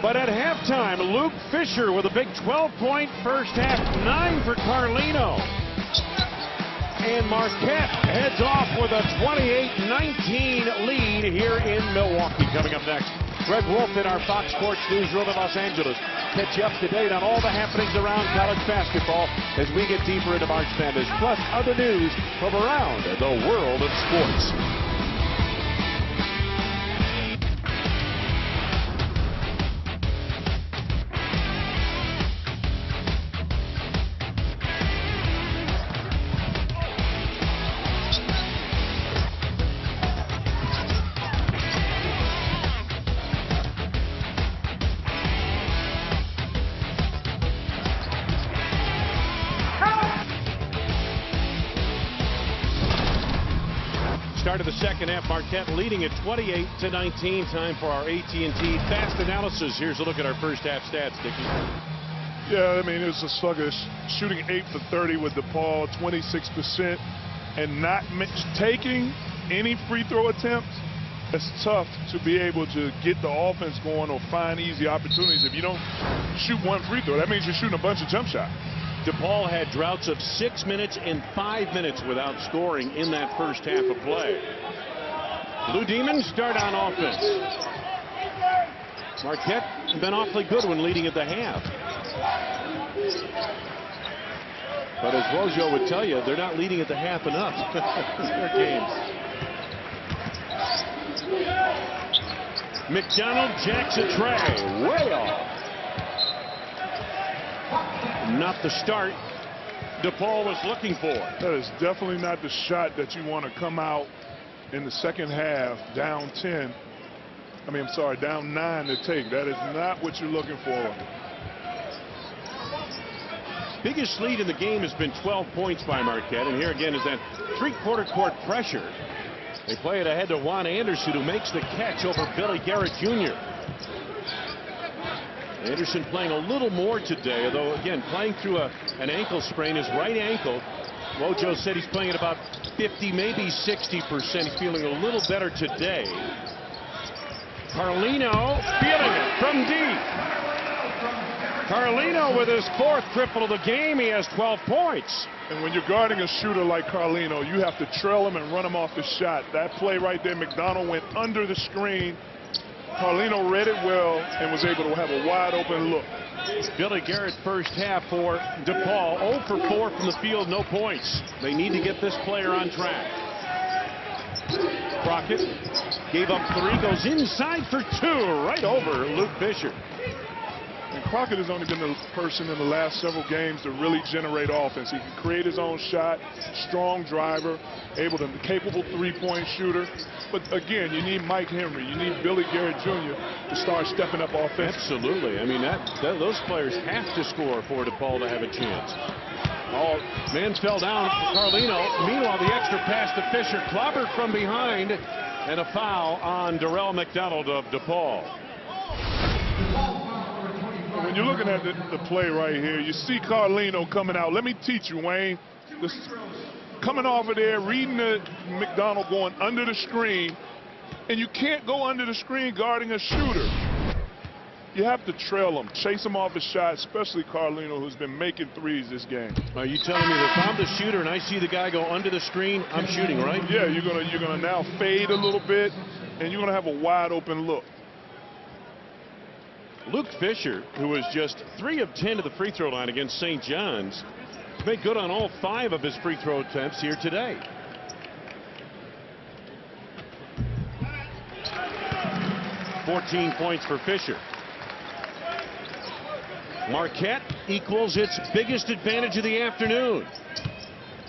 S1: But at halftime, Luke Fisher with a big 12-point first half, 9 for Carlino. And Marquette heads off with a 28-19 lead here in Milwaukee. Coming up next, Greg Wolf in our Fox Sports newsroom in Los Angeles. Catch you up to date on all the happenings around college basketball as we get deeper into March Madness, plus other news from around the world of sports. Start of the second half, Marquette leading at 28-19. Time for our AT&T Fast Analysis. Here's a look at our first half stats, Dickie.
S2: Yeah, I mean, it was a sluggish. Shooting 8 for 30 with DePaul, 26%, and not taking any free throw attempts. It's tough to be able to get the offense going or find easy opportunities. If you don't shoot one free throw, that means you're shooting a bunch of jump shots.
S1: DePaul had droughts of 6 minutes and 5 minutes without scoring in that first half of play. Blue Demons start on offense. Marquette has been awfully good when leading at the half. But as Rojo would tell you, they're not leading at the half enough in their games. McDonald jacks a tray. Way off. Not the start DePaul was looking for.
S2: That is definitely not the shot that you want to come out in the second half down 10. Down 9 to take. That is not what you're looking for.
S1: Biggest lead in the game has been 12 points by Marquette, and here again is that three-quarter court pressure. They play it ahead to Juan Anderson, who makes the catch over Billy Garrett Jr. Anderson playing a little more today, although again playing through an ankle sprain, his right ankle. Wojo said he's playing at about 50, maybe 60%. He's feeling a little better today. Carlino feeling it from deep. Carlino with his 4th triple of the game. He has 12 points.
S2: And when you're guarding a shooter like Carlino, you have to trail him and run him off the shot. That play right there, McDonald went under the screen. Carlino read it well and was able to have a wide open look.
S1: Billy Garrett first half for DePaul. 0 for 4 from the field, no points. They need to get this player on track. Crockett gave up 3, goes inside for 2, right over Luke Fisher.
S2: Crockett has only been the person in the last several games to really generate offense. He can create his own shot, strong driver, capable three-point shooter. But again, you need Mike Henry, you need Billy Garrett Jr. to start stepping up offensively.
S1: Absolutely. I mean, those players have to score for DePaul to have a chance. Oh, man fell down for Carlino. Meanwhile, the extra pass to Fisher, clobbered from behind, and a foul on Darrell McDonald of DePaul.
S2: When you're looking at the play right here, you see Carlino coming out. Let me teach you, Wayne. Coming off of there, reading the McDonald going under the screen, and you can't go under the screen guarding a shooter. You have to trail him, chase him off his shot, especially Carlino, who's been making threes this game.
S1: Are you telling me that if I'm the shooter and I see the guy go under the screen, I'm shooting, right?
S2: Yeah, you're gonna now fade a little bit, and you're gonna have a wide open look.
S1: Luke Fisher, who was just 3 of 10 to the free throw line against St. John's, made good on all 5 of his free throw attempts here today. $14 points for Fisher. Marquette equals its biggest advantage of the afternoon.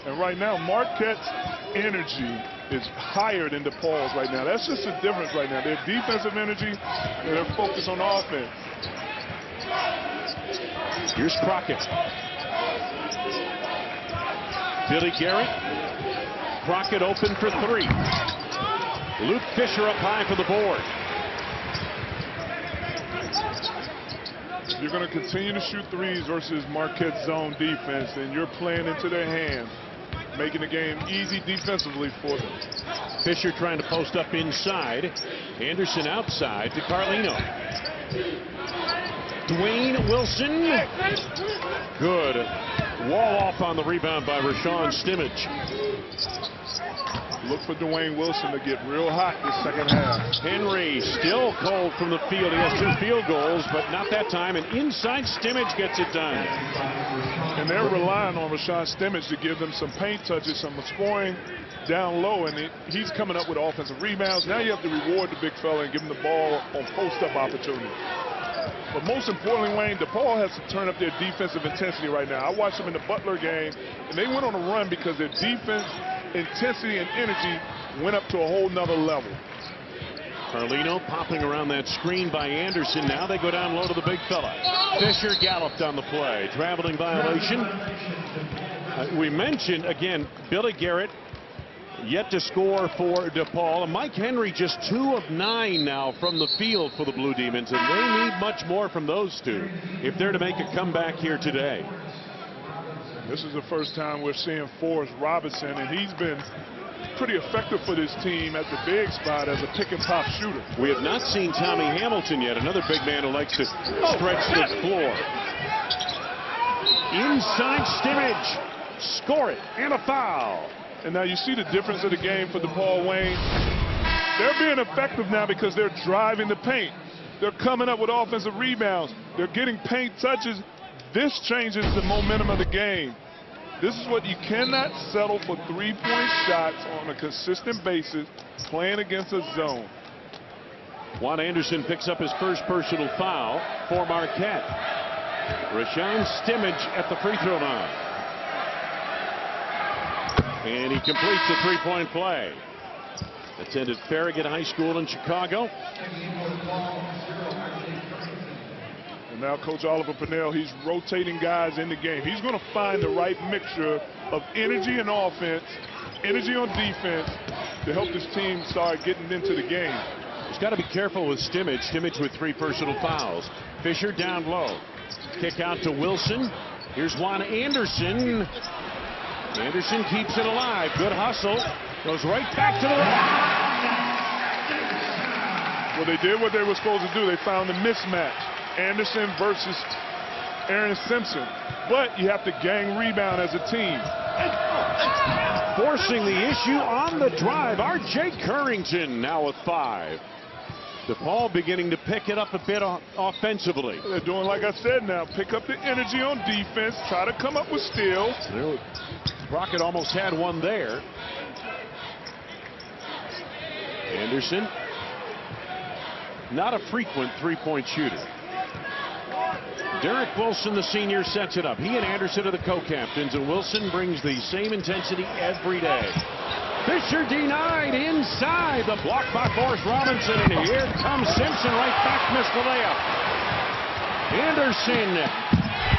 S2: And right now, Marquette's energy is higher than DePaul's right now. That's just the difference right now. Their defensive energy and their focus on offense.
S1: Here's Crockett. Billy Garrett. Crockett open for 3. Luke Fisher up high for the board.
S2: You're going to continue to shoot threes versus Marquette's zone defense, and you're playing into their hands, making the game easy defensively for them.
S1: Fisher trying to post up inside. Anderson outside to Carlino. Dwayne Wilson. Good. Wall off on the rebound by Rashawn Stimage.
S2: Look for Dwayne Wilson to get real hot this second half.
S1: Henry still cold from the field. He has 2 field goals, but not that time. And inside Stimage gets it done.
S2: And they're relying on Rashawn Stimage to give them some paint touches, some scoring down low, and he's coming up with offensive rebounds. Now you have to reward the big fella and give him the ball on post-up opportunity. But most importantly, Wayne, DePaul has to turn up their defensive intensity right now. I watched them in the Butler game, and they went on a run because their defense intensity and energy went up to a whole nother level.
S1: Carlino popping around that screen by Anderson. Now they go down low to the big fella. Fisher galloped on the play. Traveling violation. We mentioned, again, Billy Garrett yet to score for DePaul. And Mike Henry just 2 of 9 now from the field for the Blue Demons. And they need much more from those 2 if they're to make a comeback here today.
S2: This is the first time we're seeing Forrest Robinson, and he's been pretty effective for this team at the big spot as a pick-and-pop shooter.
S1: We have not seen Tommy Hamilton yet, another big man who likes to stretch the floor. Inside Stimage. Score it, and a foul.
S2: And now you see the difference of the game for DePaul, Wayne. They're being effective now because they're driving the paint. They're coming up with offensive rebounds. They're getting paint touches. This changes the momentum of the game. This is what you cannot settle for 3-point shots on a consistent basis playing against a zone.
S1: Juan Anderson picks up his first personal foul for Marquette. Rashawn Stimage at the free throw line. And he completes the 3-point play. Attended Farragut High School in Chicago.
S2: Now Coach Oliver Purnell, he's rotating guys in the game. He's going to find the right mixture of energy and offense, energy on defense to help this team start getting into the game.
S1: He's got to be careful with Stimage. Stimage with 3 personal fouls. Fisher down low. Kick out to Wilson. Here's Juan Anderson. Anderson keeps it alive. Good hustle. Goes right back to the line.
S2: Well, they did what they were supposed to do. They found the mismatch. Anderson versus Aaron Simpson. But you have to gang rebound as a team.
S1: Forcing the issue on the drive. R.J. Currington now with 5. DePaul beginning to pick it up a bit offensively.
S2: They're doing like I said now. Pick up the energy on defense. Try to come up with steals.
S1: Rocket almost had one there. Anderson, not a frequent 3-point shooter. Derek Wilson, the senior, sets it up. He and Anderson are the co-captains, and Wilson brings the same intensity every day. Fisher denied inside. The block by Forrest Robinson, and here comes Simpson. Right back, missed the layup. Anderson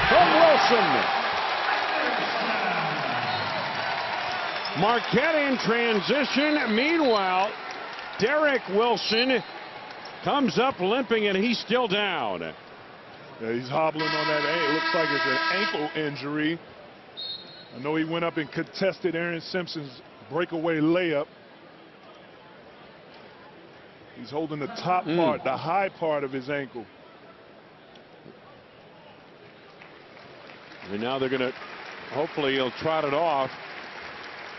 S1: from Wilson. Marquette in transition. Meanwhile, Derek Wilson comes up limping, and he's still down.
S2: Yeah, he's hobbling on that ankle. It looks like it's an ankle injury. I know he went up and contested Aaron Simpson's breakaway layup. He's holding the top part, the high part of his ankle.
S1: And now they're going to, hopefully he'll trot it off.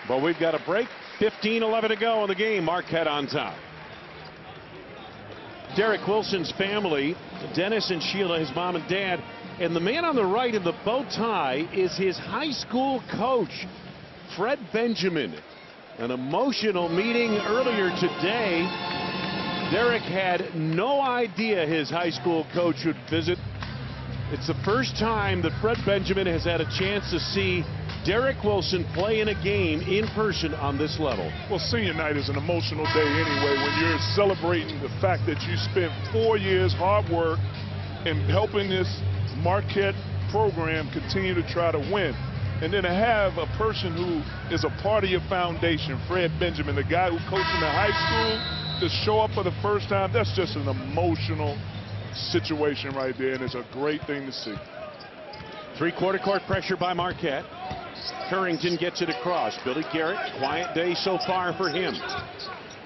S1: But we've got a break. 15-11 to go in the game. Marquette on top. Derek Wilson's family, Dennis and Sheila, his mom and dad, and the man on the right in the bow tie is his high school coach, Fred Benjamin. An emotional meeting earlier today. Derek had no idea his high school coach would visit. It's the first time that Fred Benjamin has had a chance to see Derek Wilson play in a game in person on this level.
S2: Well, senior night is an emotional day anyway when you're celebrating the fact that you spent 4 years hard work in helping this Marquette program continue to try to win. And then to have a person who is a part of your foundation, Fred Benjamin, the guy who coached in the high school, to show up for the first time, that's just an emotional situation right there, and it's a great thing to see.
S1: Three-quarter court pressure by Marquette. Currington gets it across. Billy Garrett, quiet day so far for him.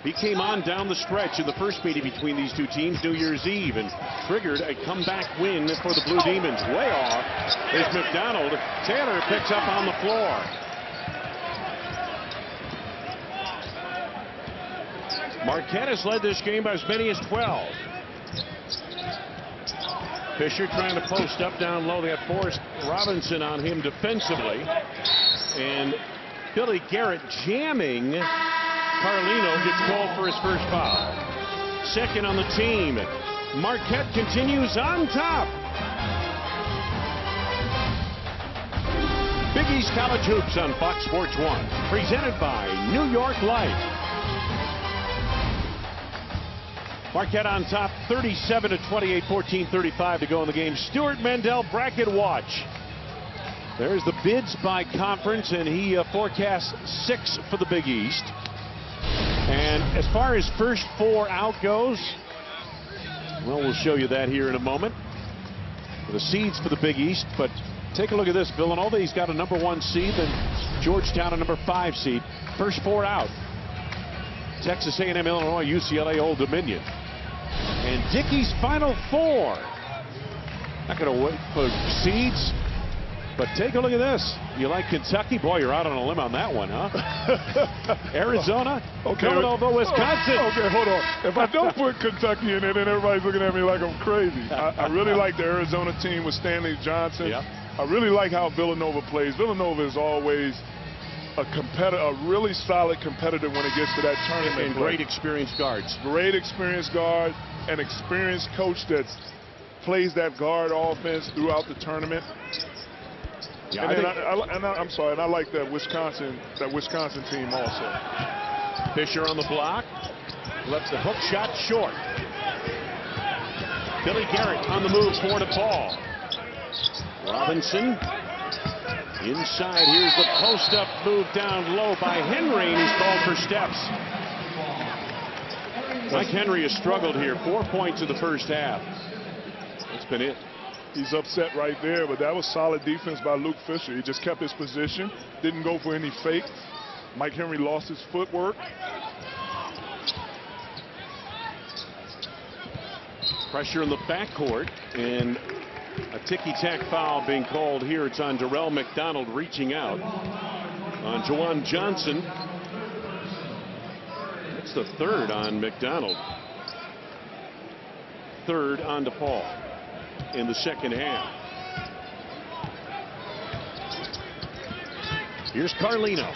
S1: He came on down the stretch in the first meeting between these two teams New Year's Eve and triggered a comeback win for the Blue Demons. Way off is McDonald. Taylor picks up on the floor. Marquette has led this game by as many as 12. Fisher trying to post up down low. They have Forrest Robinson on him defensively. And Billy Garrett jamming. Carlino gets called for his first foul. Second on the team. Marquette continues on top. Big East College Hoops on Fox Sports 1. Presented by New York Life. Marquette on top, 37-28, 14:35 to go in the game. Stuart Mendel, bracket watch. There's the bids by conference, and he forecasts 6 for the Big East. And as far as first 4 out goes, well, we'll show you that here in a moment. The seeds for the Big East, but take a look at this. Villanova, he's got a #1 seed, and Georgetown a #5 seed. First 4 out. Texas A&M, Illinois, UCLA, Old Dominion. And Dickey's final 4. Not going to wait for seeds, but take a look at this. You like Kentucky? Boy, you're out on a limb on that one, huh? Arizona,
S2: okay,
S1: Villanova, Wisconsin.
S2: Okay, hold on. If I don't put Kentucky in it, then everybody's looking at me like I'm crazy. I really like the Arizona team with Stanley Johnson.
S1: Yep.
S2: I really like how Villanova plays. Villanova is always a competitor, a really solid competitor when it gets to that tournament.
S1: And great experienced guards.
S2: Great experienced guard, an experienced coach that plays that guard offense throughout the tournament.
S1: Yeah,
S2: and I'm sorry, and I like that Wisconsin team also.
S1: Fisher on the block, left the hook shot short. Billy Garrett on the move for DePaul. Robinson inside. Here's the post-up move down low by Henry, and he's called for steps. Mike Henry has struggled here. 4 points in the first half. That's been it.
S2: He's upset right there, but that was solid defense by Luke Fisher. He just kept his position, didn't go for any fakes. Mike Henry lost his footwork.
S1: Pressure in the backcourt, and a ticky-tack foul being called here. It's on Darrell McDonald reaching out on Jawan Johnson. That's the 3rd on McDonald. 3rd on DePaul in the second half. Here's Carlino.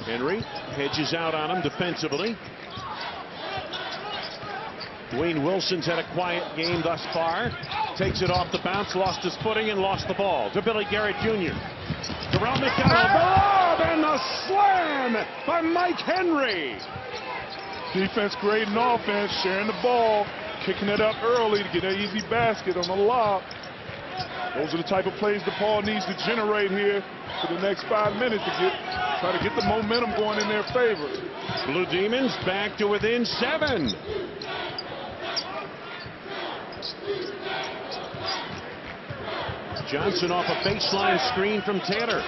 S1: Henry hedges out on him defensively. Dwayne Wilson's had a quiet game thus far. Takes it off the bounce, lost his footing, and lost the ball to Billy Garrett Jr. Terrell McDonald, the lob, and the slam by Mike Henry.
S2: Defense grading offense, sharing the ball, kicking it up early to get an easy basket on the lob. Those are the type of plays DePaul needs to generate here for the next 5 minutes to try to get the momentum going in their favor.
S1: Blue Demons back to within 7. Johnson off a baseline screen from Taylor.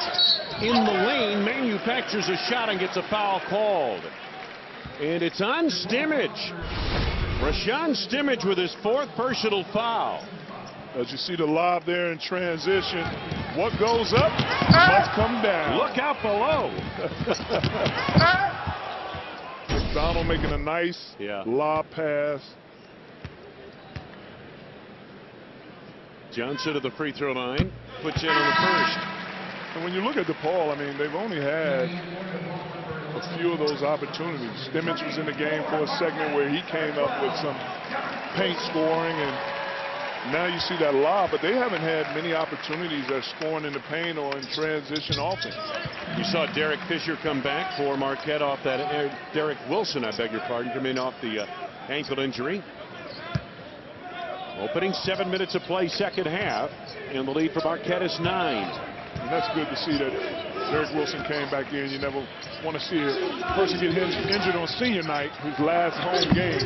S1: In the lane, manufactures a shot and gets a foul called. And it's on Stimmage. Rashawn Stimmage with his 4th personal foul.
S2: As you see the lob there in transition, what goes up must come down.
S1: Look out below.
S2: McDonald making a nice lob pass.
S1: Johnson to the free throw line, puts in on the first.
S2: And when you look at DePaul, I mean, they've only had a few of those opportunities. Stimmage was in the game for a segment where he came up with some paint scoring, and now you see that lob, but they haven't had many opportunities at scoring in the paint or in transition offense.
S1: You saw Derek Fisher come back for Marquette off that, Derek Wilson, I beg your pardon, come in off the ankle injury. Opening 7 minutes of play, second half, and the lead for Marquette is 9.
S2: And that's good to see that Derek Wilson came back in. You never want to see a person get injured on senior night, his last home game.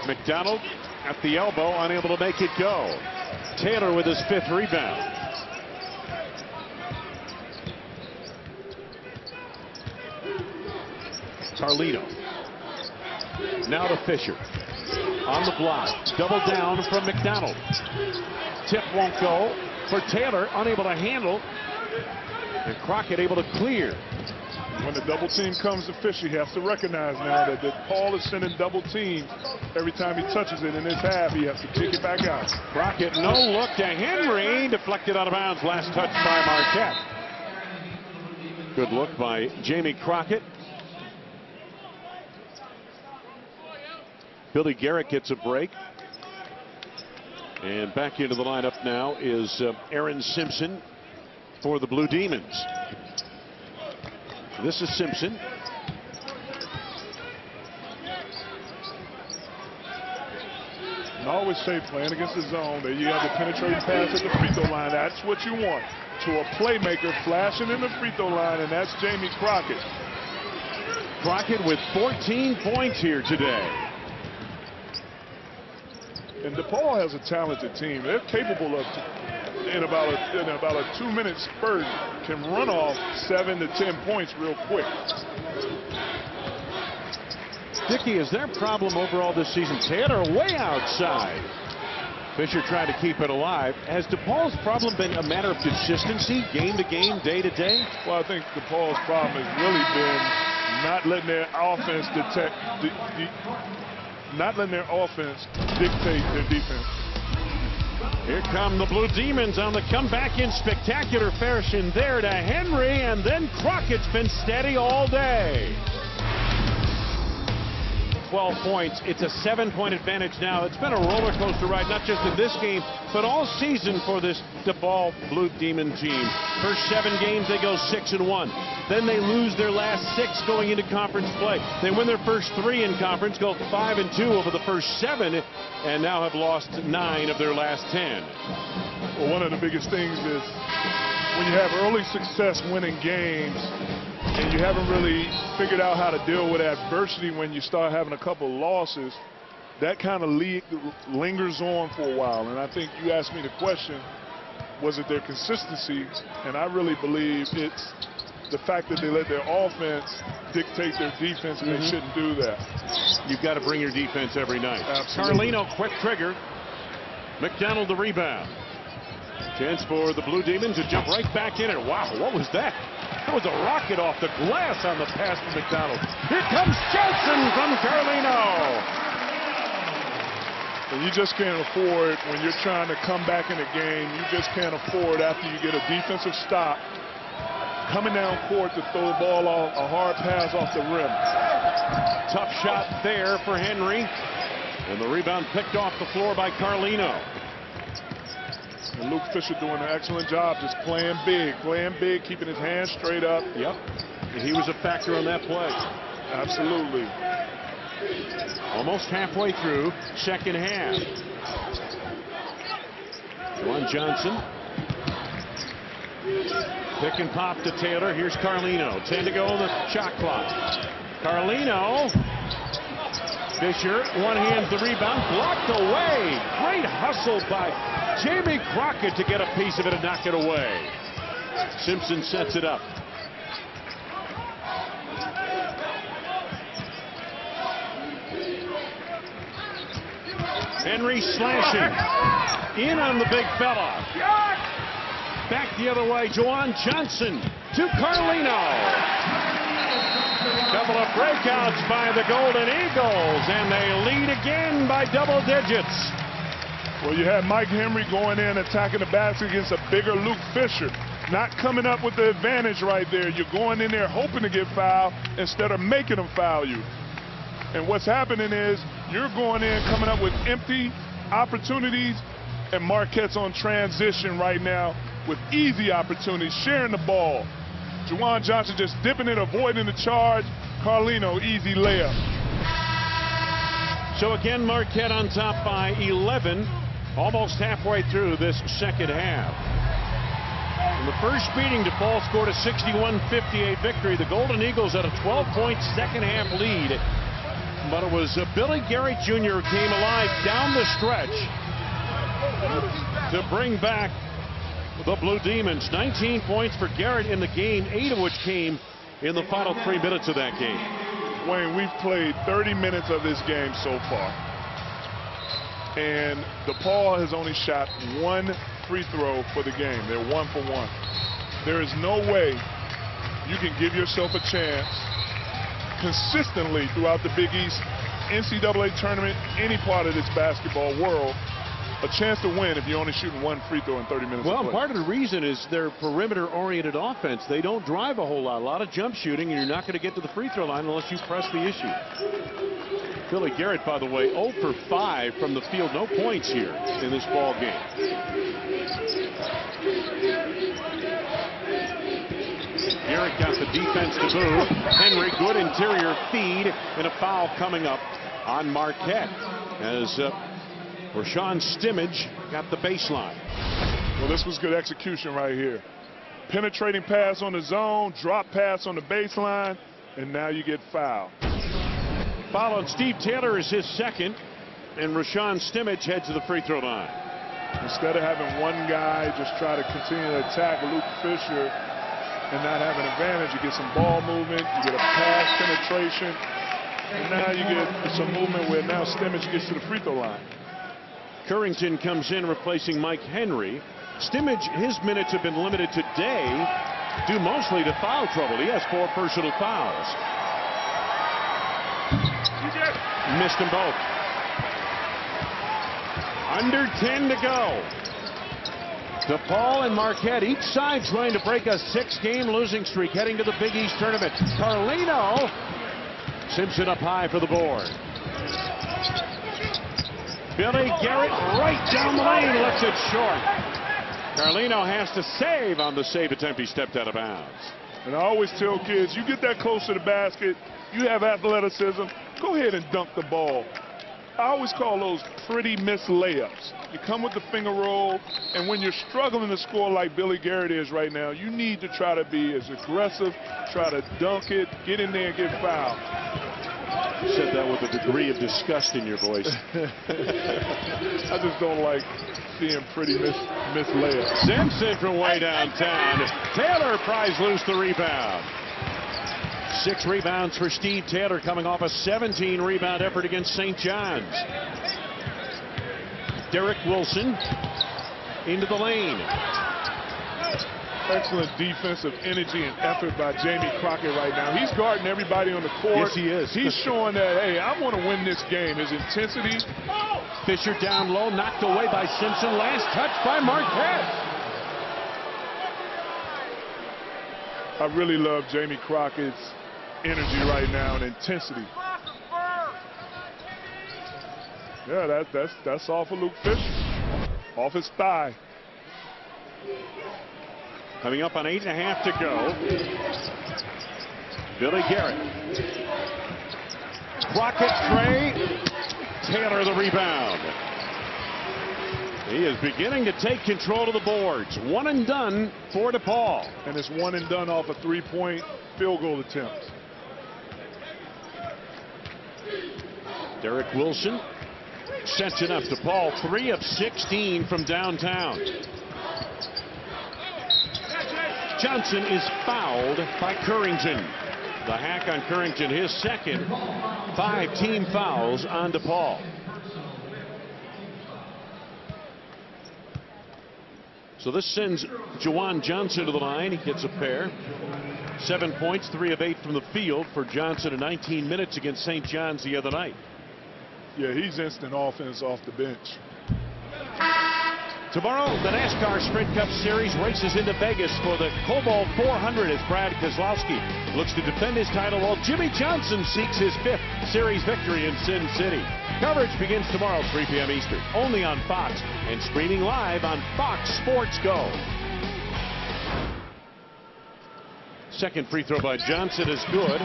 S1: McDonald at the elbow, unable to make it go. Taylor with his 5th rebound. Carlino. Now to Fisher. On the block. Double down from McDonald. Tip won't go for Taylor, unable to handle. And Crockett able to clear.
S2: When the double team comes to Fisher, he has to recognize now that Paul is sending double teams every time he touches it in his half. He has to kick it back out.
S1: Crockett, no look to Henry. Deflected out of bounds. Last touch by Marquette. Good look by Jamie Crockett. Billy Garrett gets a break. And back into the lineup now is Aaron Simpson for the Blue Demons. This is Simpson.
S2: And I always say, playing against the zone, that you have the penetrating pass at the free throw line. That's what you want. To a playmaker flashing in the free throw line, and that's Jamie Crockett.
S1: Crockett with 14 points here today.
S2: And DePaul has a talented team. They're capable of, in about a 2-minute spurt, can run off 7 to 10 points real quick.
S1: Dickey, is their problem overall this season? Taylor way outside. Fisher trying to keep it alive. Has DePaul's problem been a matter of consistency, game to game, day to day?
S2: Well, I think DePaul's problem has really been not letting their offense dictate their defense.
S1: Here come the Blue Demons on the comeback in spectacular fashion there to Henry, and then Crockett's been steady all day. 12 points. It's a 7-point advantage now. It's been a roller coaster ride, not just in this game, but all season for this DePaul Blue Demon team. First 7 games, they go 6-1. Then they lose their last 6 going into conference play. They win their first 3 in conference, go 5-2 over the first 7, and now have lost 9 of their last 10.
S2: Well, one of the biggest things is when you have early success winning games, and you haven't really figured out how to deal with adversity when you start having a couple losses, that kind of lingers on for a while. And I think you asked me the question, was it their consistency? And I really believe it's the fact that they let their offense dictate their defense, and they shouldn't do that.
S1: You've got to bring your defense every night.
S2: Absolutely.
S1: Carlino, quick trigger. McDonald the rebound. Chance for the Blue Demons to jump right back in it. Wow, what was that? That was a rocket off the glass on the pass to McDonald. Here comes Johnson from Carlino.
S2: And you just can't afford, when you're trying to come back in a game, you just can't afford, after you get a defensive stop, coming down court to throw the ball off, a hard pass off the rim.
S1: Tough shot there for Henry. And the rebound picked off the floor by Carlino.
S2: And Luke Fisher doing an excellent job just playing big, keeping his hands straight up.
S1: Yep. And he was a factor on that play.
S2: Absolutely.
S1: Almost halfway through second half. Juwan Johnson. Pick and pop to Taylor. Here's Carlino. 10 to go on the shot clock. Carlino. Fisher one-hands the rebound. Blocked away. Great hustle by Jamie Crockett to get a piece of it and knock it away. Simpson sets it up. Henry slashing. In on the big fella. Back the other way. Juwan Johnson to Carlino. Couple of breakouts by the Golden Eagles, and they lead again by double digits.
S2: Well, you had Mike Henry going in, attacking the basket against a bigger Luke Fisher. Not coming up with the advantage right there. You're going in there hoping to get fouled instead of making them foul you. And what's happening is you're going in, coming up with empty opportunities, and Marquette's on transition right now with easy opportunities, sharing the ball. Juwan Johnson just dipping it, avoiding the charge. Carlino, easy layup.
S1: So again, Marquette on top by 11, almost halfway through this second half. In the first meeting, DePaul scored a 61-58 victory. The Golden Eagles had a 12-point second-half lead. But it was Billy Garrett Jr. who came alive down the stretch to bring back the Blue Demons. 19 points for Garrett in the game, 8 of which came in the final 3 minutes of that game.
S2: Wayne, we've played 30 minutes of this game so far. And DePaul has only shot 1 free throw for the game. They're 1 for 1. There is no way you can give yourself a chance consistently throughout the Big East, NCAA tournament, any part of this basketball world, a chance to win if you're only shooting 1 free throw in 30 minutes.
S1: Well, part of the reason is their perimeter-oriented offense. They don't drive a whole lot. A lot of jump shooting, and you're not going to get to the free throw line unless you press the issue. Billy Garrett, by the way, 0 for 5 from the field. No points here in this ball game. Garrett got the defense to boot. Henry, good interior feed, and a foul coming up on Marquette as Rashawn Stimmage got the baseline.
S2: Well, this was good execution right here. Penetrating pass on the zone, drop pass on the baseline, and now you get fouled.
S1: Foul on Steve Taylor is his second, and Rashawn Stimmage heads to the free throw line.
S2: Instead of having one guy just try to continue to attack Luke Fisher and not have an advantage, you get some ball movement, you get a pass penetration, and now you get some movement where now Stimmage gets to the free throw line.
S1: Currington comes in replacing Mike Henry. Stimmage, his minutes have been limited today due mostly to foul trouble. He has 4 personal fouls. Missed them both. Under 10 to go. DePaul and Marquette, each side trying to break a 6-game losing streak heading to the Big East tournament. Carlino. Simpson up high for the board. Billy Garrett right down the lane, lets it short. Carlino has to save on the save attempt. He stepped out of bounds.
S2: And I always tell kids, you get that close to the basket, you have athleticism, go ahead and dunk the ball. I always call those pretty missed layups. You come with the finger roll, and when you're struggling to score like Billy Garrett is right now, you need to try to be as aggressive, try to dunk it, get in there and get fouled.
S1: You said that with a degree of disgust in your voice.
S2: I just don't like seeing pretty missed layups.
S1: Simpson from way downtown. Taylor pries loose the rebound. 6 rebounds for Steve Taylor, coming off a 17-rebound effort against St. John's. Derek Wilson into the lane.
S2: Excellent defensive energy and effort by Jamie Crockett right now. He's guarding everybody on the court.
S1: Yes, he is.
S2: He's showing that, hey, I want to win this game. His intensity.
S1: Fisher down low, knocked away by Simpson. Last touch by Marquette.
S2: I really love Jamie Crockett's energy right now and intensity. Yeah, that's all for Luke Fisher. Off his thigh.
S1: Coming up on 8.5 to go. Billy Garrett. Rocket Trey. Taylor the rebound. He is beginning to take control of the boards. One and done for DePaul.
S2: And it's one and done off a three-point field goal attempt.
S1: Derek Wilson sets it up. DePaul 3 of 16 from downtown. Johnson is fouled by Currington. The hack on Currington, his second. 5 team fouls on DePaul. So this sends Juwan Johnson to the line. He gets a pair. 7 points, 3 of 8 from the field for Johnson in 19 minutes against St. John's the other night.
S2: Yeah, he's instant offense off the bench.
S1: Tomorrow, the NASCAR Sprint Cup Series races into Vegas for the Cobalt 400 as Brad Keselowski looks to defend his title while Jimmy Johnson seeks his 5th series victory in Sin City. Coverage begins tomorrow, 3 p.m. Eastern, only on Fox and streaming live on Fox Sports Go. Second free throw by Johnson is good.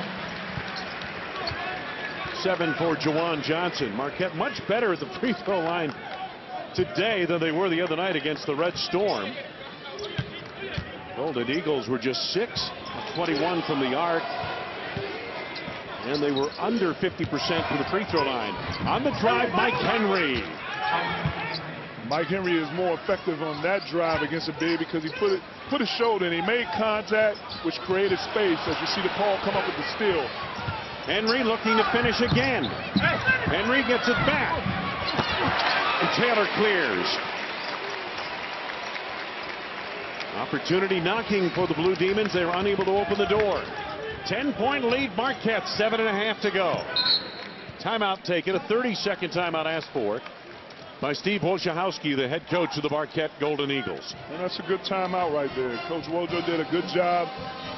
S1: 7 for Juwan Johnson. Marquette much better at the free throw line today than they were the other night against the Red Storm. Golden Eagles were just 6 of 21 from the arc. And they were under 50% from the free throw line. On the drive, Mike Henry.
S2: Mike Henry is more effective on that drive against a big because he put his shoulder and he made contact, which created space as you see DePaul come up with the steal.
S1: Henry looking to finish again. Henry gets it back. And Taylor clears. Opportunity knocking for the Blue Demons. They were unable to open the door. 10-point lead, Marquette, 7.5 to go. Timeout taken, a 30-second timeout asked for by Steve Wojciechowski, the head coach of the Marquette Golden Eagles.
S2: And that's a good timeout right there. Coach Wojo did a good job.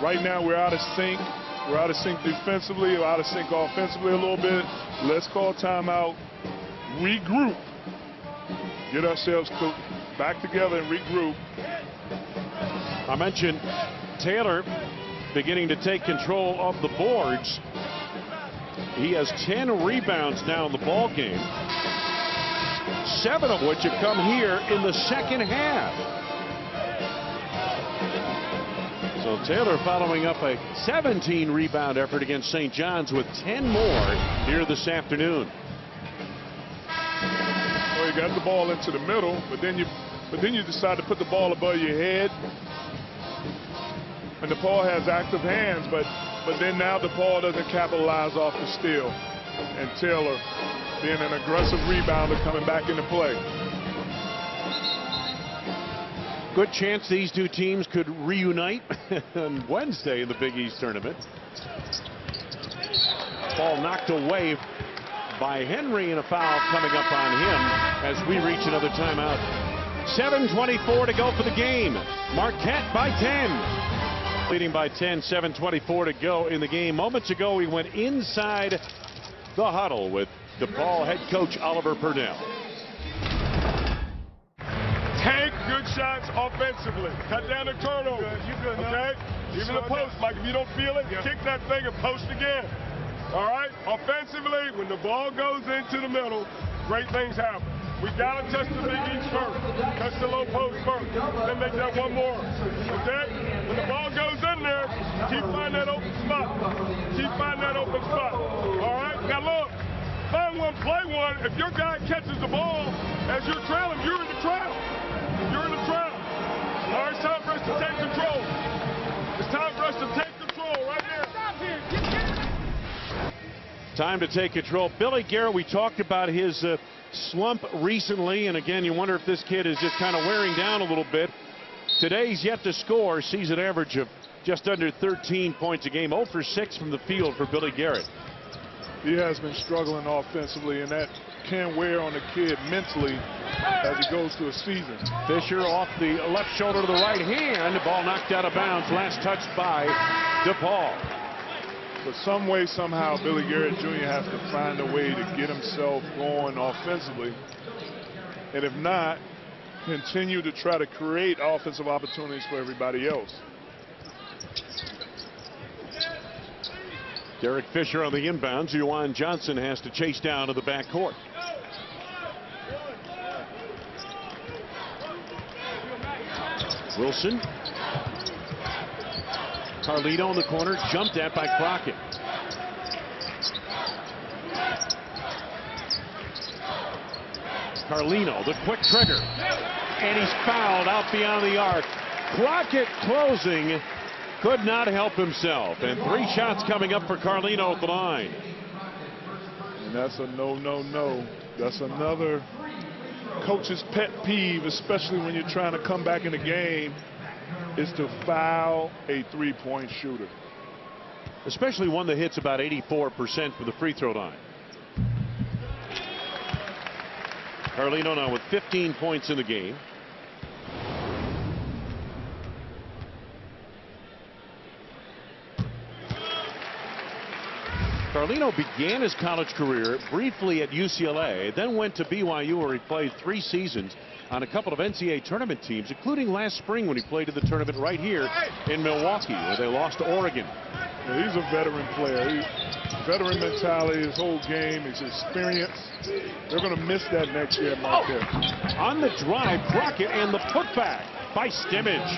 S2: Right now we're out of sync. We're out of sync defensively, we're out of sync offensively a little bit. Let's call timeout, regroup, get ourselves back together and regroup.
S1: I mentioned Taylor beginning to take control of the boards. He has 10 rebounds now in the ball game, 7 of which have come here in the second half. So Taylor following up a 17 rebound effort against St. John's with 10 more here this afternoon.
S2: Well, you got the ball into the middle, but then you decide to put the ball above your head. And DePaul has active hands, but then now DePaul doesn't capitalize off the steal. And Taylor being an aggressive rebounder coming back into play.
S1: Good chance these two teams could reunite on Wednesday in the Big East tournament. Ball knocked away by Henry and a foul coming up on him as we reach another timeout. 7:24 to go for the game. Marquette by 10. Leading by 10, 7:24 to go in the game. Moments ago, we went inside the huddle with DePaul head coach Oliver Purnell.
S3: Take good shots offensively. Cut down the turnover. You good, okay? Even the post, like if you don't feel it, kick that thing and post again. All right? Offensively, when the ball goes into the middle, great things happen. We got to touch the Big East first. Touch the low post first. Then make that one more. Okay? When the ball goes in there, keep finding that open spot. Keep finding that open spot. All right? Now look, find one, play one. If your guy catches the ball as you're trailing, you're in the trap. You're in the trap. All right, it's time for us to take control. It's time for us to take control right there. Stop here.
S1: Time to take control. Billy Garrett, we talked about his slump recently, and again, you wonder if this kid is just kind of wearing down a little bit. Today, he's yet to score. Season average of just under 13 points a game. 0 for 6 from the field for Billy Garrett.
S2: He has been struggling offensively, and that can wear on the kid mentally as he goes through a season.
S1: Fisher off the left shoulder to the right hand. Ball knocked out of bounds. Last touched by DePaul.
S2: But some way, somehow, Billy Garrett Jr. has to find a way to get himself going offensively. And if not, continue to try to create offensive opportunities for everybody else.
S1: Derek Fisher on the inbounds. Juwan Johnson has to chase down to the backcourt. Wilson. Carlino in the corner, jumped at by Crockett. Carlino, the quick trigger. And he's fouled out beyond the arc. Crockett closing, could not help himself. And 3 shots coming up for Carlino at the line.
S2: And that's a no, no, no. That's another coach's pet peeve, especially when you're trying to come back in the game, is to foul a 3-point shooter.
S1: Especially one that hits about 84% for the free throw line. Carlino now with 15 points in the game. Carlino began his college career briefly at UCLA, then went to BYU where he played 3 seasons on a couple of NCAA tournament teams, including last spring when he played in the tournament right here in Milwaukee where they lost to Oregon.
S2: Yeah, he's a veteran player. Veteran mentality, his whole game, his experience. They're going to miss that next year at Marquette.
S1: On the drive, Crockett and the putback by Stimmage.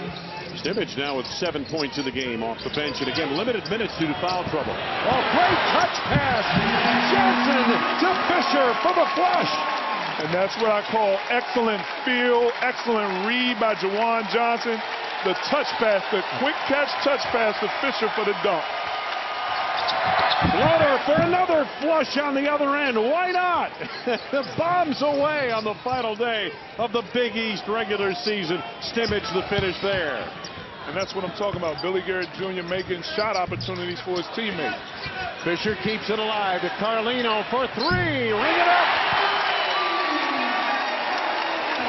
S1: Stimmage now with 7 points in the game off the bench, and again limited minutes due to foul trouble. Oh, great touch pass. Johnson to Fisher for the flush.
S2: And that's what I call excellent feel, excellent read by Juwan Johnson. The touch pass, the quick catch touch pass to Fisher for the dunk.
S1: Floater for another flush on the other end. Why not? Bombs away on the final day of the Big East regular season. Stimmage the finish there.
S2: And that's what I'm talking about. Billy Garrett Jr. making shot opportunities for his teammates.
S1: Fisher keeps it alive to Carlino for 3. Ring it up.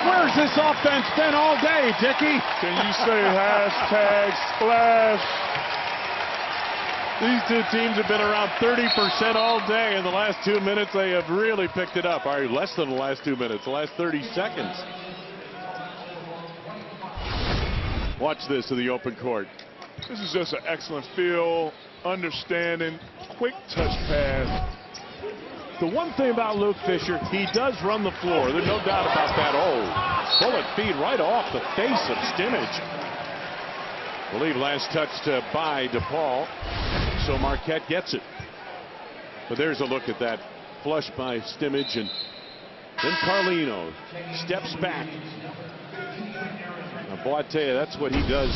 S1: Where's this offense been all day, Dickie?
S2: Can you say hashtag splash?
S1: These two teams have been around 30% all day. In the last 2 minutes, they have really picked it up. Or less than the last 2 minutes, the last 30 seconds. Watch this in the open court.
S2: This is just an excellent feel, understanding, quick touch pass.
S1: The one thing about Luke Fisher, he does run the floor. There's no doubt about that. Oh, bullet feed right off the face of Stimmage. I believe last touched by DePaul. So Marquette gets it. But there's a look at that flush by Stimmage, and then Carlino steps back. Now, boy, I tell you, that's what he does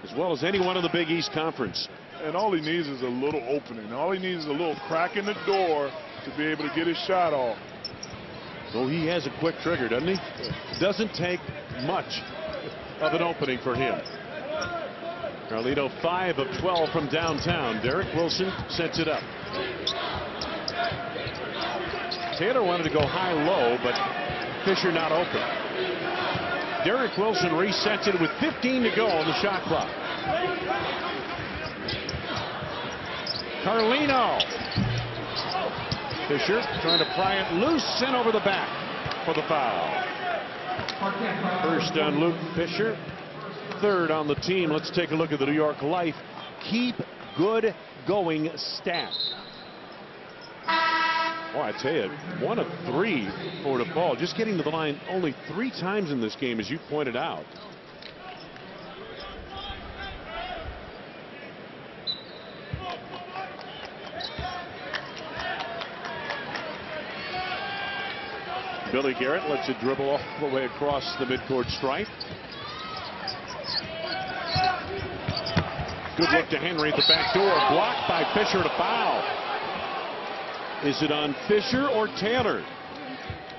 S1: as well as anyone in the Big East Conference.
S2: And all he needs is a little opening. All he needs is a little crack in the door to be able to get his shot off.
S1: Well, he has a quick trigger, doesn't he? Doesn't take much of an opening for him. Carlino 5 of 12 from downtown. Derek Wilson sets it up. Taylor wanted to go high-low, but Fisher not open. Derek Wilson resets it with 15 to go on the shot clock. Carlino. Fisher trying to pry it loose and over the back for the foul. First on Luke Fisher. 3rd on the team. Let's take a look at the New York Life keep good going stat. Oh, I tell you, 1 of 3 for DePaul. Just getting to the line only 3 times in this game, as you pointed out. Billy Garrett lets it dribble all the way across the midcourt stripe. Good look to Henry at the back door. Blocked by Fisher and a foul. Is it on Fisher or Taylor?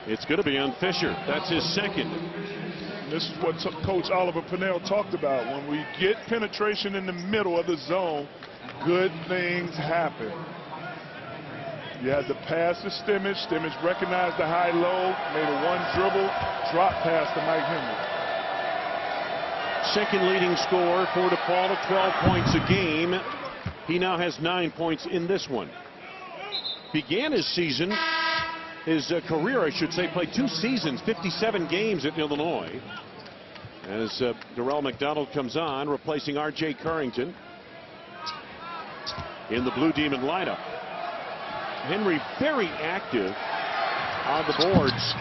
S1: It's going to be on Fisher. That's his 2nd.
S2: This is what Coach Oliver Purnell talked about. When we get penetration in the middle of the zone, good things happen. You had the pass to Stimmage. Stimmage recognized the high-low, made a 1 dribble, drop pass to Mike Henry.
S1: 2nd leading scorer for DePaul at 12 points a game. He now has 9 points in this one. Began his season, his career, I should say, played 2 seasons, 57 games at Illinois. As Darrell McDonald comes on, replacing R.J. Currington in the Blue Demon lineup. Henry very active on the boards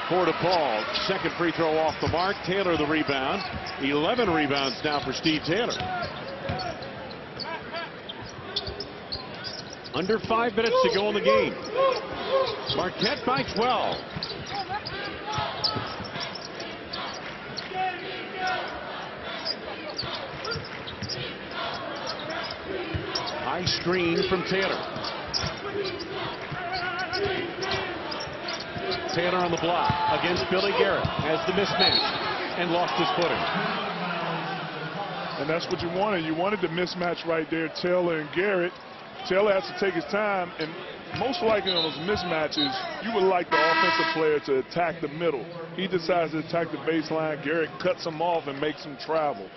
S1: for DePaul. Second free throw off the mark. Taylor the rebound. 11 rebounds now for Steve Taylor. Under 5 minutes to go in the game. Marquette by 12. High screen from Taylor. Taylor on the block against Billy Garrett. Has the mismatch and lost his footing.
S2: And that's what you wanted. You wanted the mismatch right there, Taylor and Garrett. Taylor has to take his time, and most likely on those mismatches, you would like the offensive player to attack the middle. He decides to attack the baseline. Garrett cuts him off and makes him travel.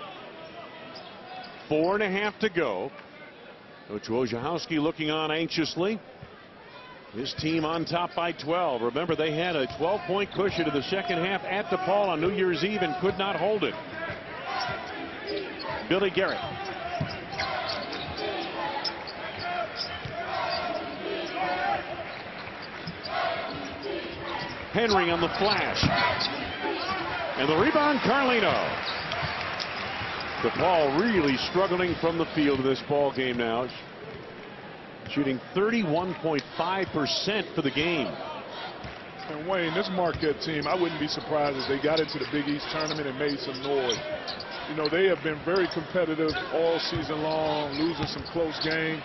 S1: 4.5 to go. Coach Wojciechowski looking on anxiously. His team on top by 12. Remember, they had a 12-point cushion in the second half at DePaul on New Year's Eve and could not hold it. Billy Garrett. Henry on the flash. And the rebound, Carlino. DePaul really struggling from the field in this ball game now. Shooting 31.5% for the game.
S2: And Wayne, this Marquette team, I wouldn't be surprised if they got into the Big East tournament and made some noise. You know, they have been very competitive all season long, losing some close games.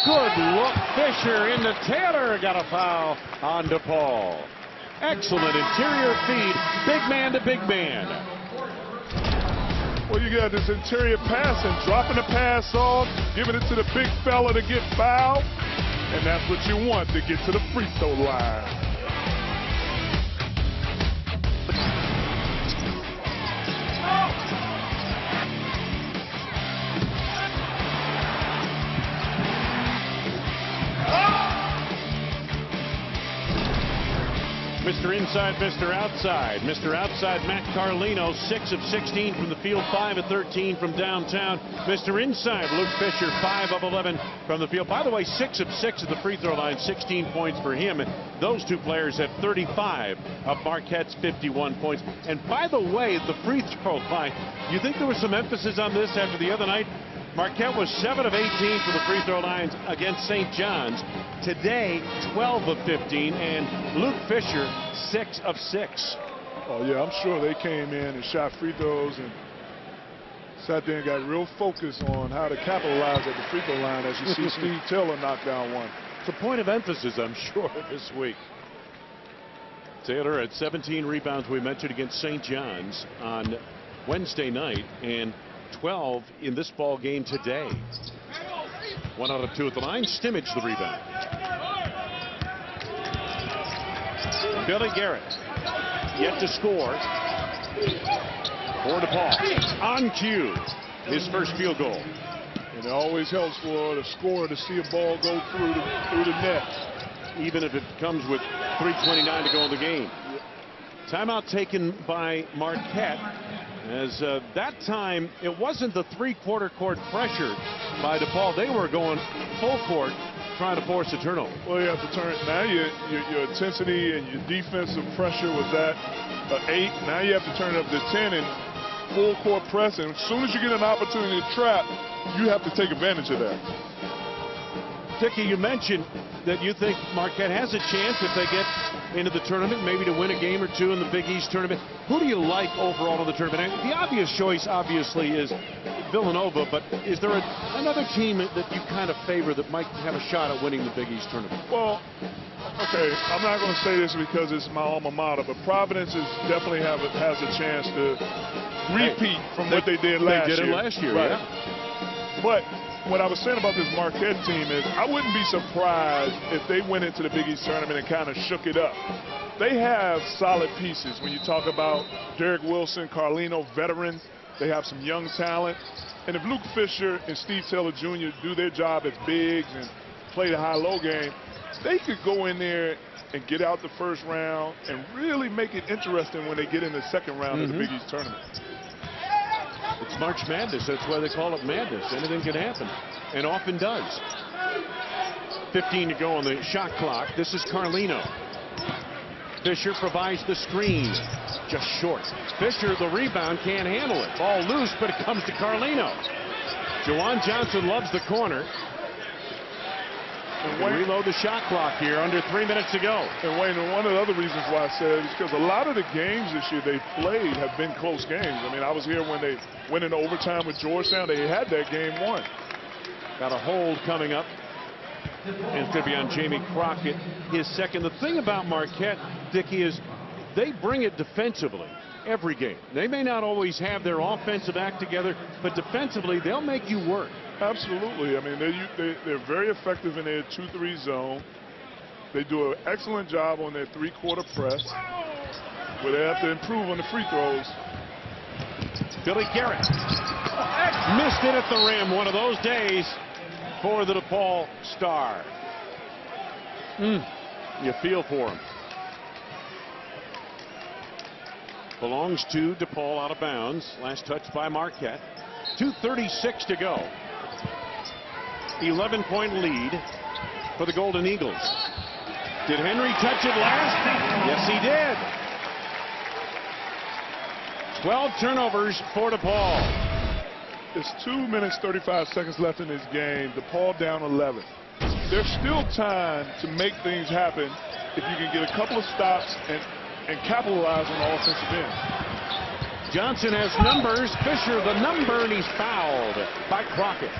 S1: Good look, Fisher into Taylor. Got a foul on DePaul. Excellent interior feed, big man to big man.
S2: Well, you got this interior passing, dropping the pass off, giving it to the big fella to get fouled, and that's what you want to get to the free throw line.
S1: Mr. Inside, Mr. Outside. Mr. Outside, Matt Carlino, 6 of 16 from the field, 5 of 13 from downtown. Mr. Inside, Luke Fisher, 5 of 11 from the field. By the way, 6 of 6 at the free throw line, 16 points for him. Those two players have 35 of Marquette's 51 points. And by the way, the free throw line, you think there was some emphasis on this after the other night? Marquette was 7 of 18 for the free throw lines against St. John's. Today, 12 of 15, and Luke Fisher, 6 of 6.
S2: Oh, yeah, I'm sure they came in and shot free throws and sat there and got real focused on how to capitalize at the free throw line as you see Steve Taylor knock down one.
S1: It's a point of emphasis, I'm sure, this week. Taylor had 17 rebounds, we mentioned, against St. John's on Wednesday night, and 12 in this ball game today. 1 out of 2 at the line. Stimmage the rebound. Billy Garrett yet to score for DePaul. On cue, his first field goal.
S2: And it always helps for the scorer to see a ball go through the net,
S1: even if it comes with 3:29 to go in the game. Timeout taken by Marquette. As that time, it wasn't the three-quarter court pressure by DePaul. They were going full court trying to force a turnover.
S2: Well, you have to turn it. Now your intensity and your defensive pressure was at 8. Now you have to turn it up to 10 and full court press. And as soon as you get an opportunity to trap, you have to take advantage of that.
S1: Dickie, you mentioned that you think Marquette has a chance if they get into the tournament, maybe to win a game or two in the Big East tournament. Who do you like overall in the tournament? The obvious choice, obviously, is Villanova, but is there another team that you kind of favor that might have a shot at winning the Big East tournament?
S2: Well, okay, I'm not going to say this because it's my alma mater, but Providence definitely has a chance to repeat from what they did last year.
S1: They did it last year,
S2: right.
S1: Yeah.
S2: But what I was saying about this Marquette team is I wouldn't be surprised if they went into the Big East tournament and kind of shook it up. They have solid pieces when you talk about Derek Wilson, Carlino, veterans. They have some young talent. And if Luke Fisher and Steve Taylor Jr. do their job as bigs and play the high-low game, they could go in there and get out the first round and really make it interesting when they get in the second round of the Big East tournament.
S1: It's March Madness. That's why they call it madness. Anything can happen, and often does. 15 to go on the shot clock. This is Carlino. Fisher provides the screen. Just short. Fisher, the rebound, can't handle it. Ball loose, but it comes to Carlino. Jawan Johnson loves the corner. And reload the shot clock here. Under 3 minutes to go.
S2: And Wayne, one of the other reasons why I said it is because a lot of the games this year they played have been close games. I mean, I was here when they went into overtime with Georgetown. They had that game won.
S1: Got a hold coming up. And could be on Jamie Crockett, his second. The thing about Marquette, Dickie, is they bring it defensively every game. They may not always have their offensive act together, but defensively, they'll make you work.
S2: Absolutely. I mean, they're very effective in their 2-3 zone. They do an excellent job on their three-quarter press, where they have to improve on the free throws.
S1: Billy Garrett missed it at the rim. One of those days for the DePaul Star. You feel for him. Belongs to DePaul, out of bounds. Last touch by Marquette. 2:36 to go. 11-point lead for the Golden Eagles. Did Henry touch it last? Yes, he did. 12 turnovers for DePaul.
S2: There's 2 minutes, 35 seconds left in this game. DePaul down 11. There's still time to make things happen if you can get a couple of stops and capitalize on the offensive end.
S1: Johnson has numbers. Fisher the number, and he's fouled by Crockett.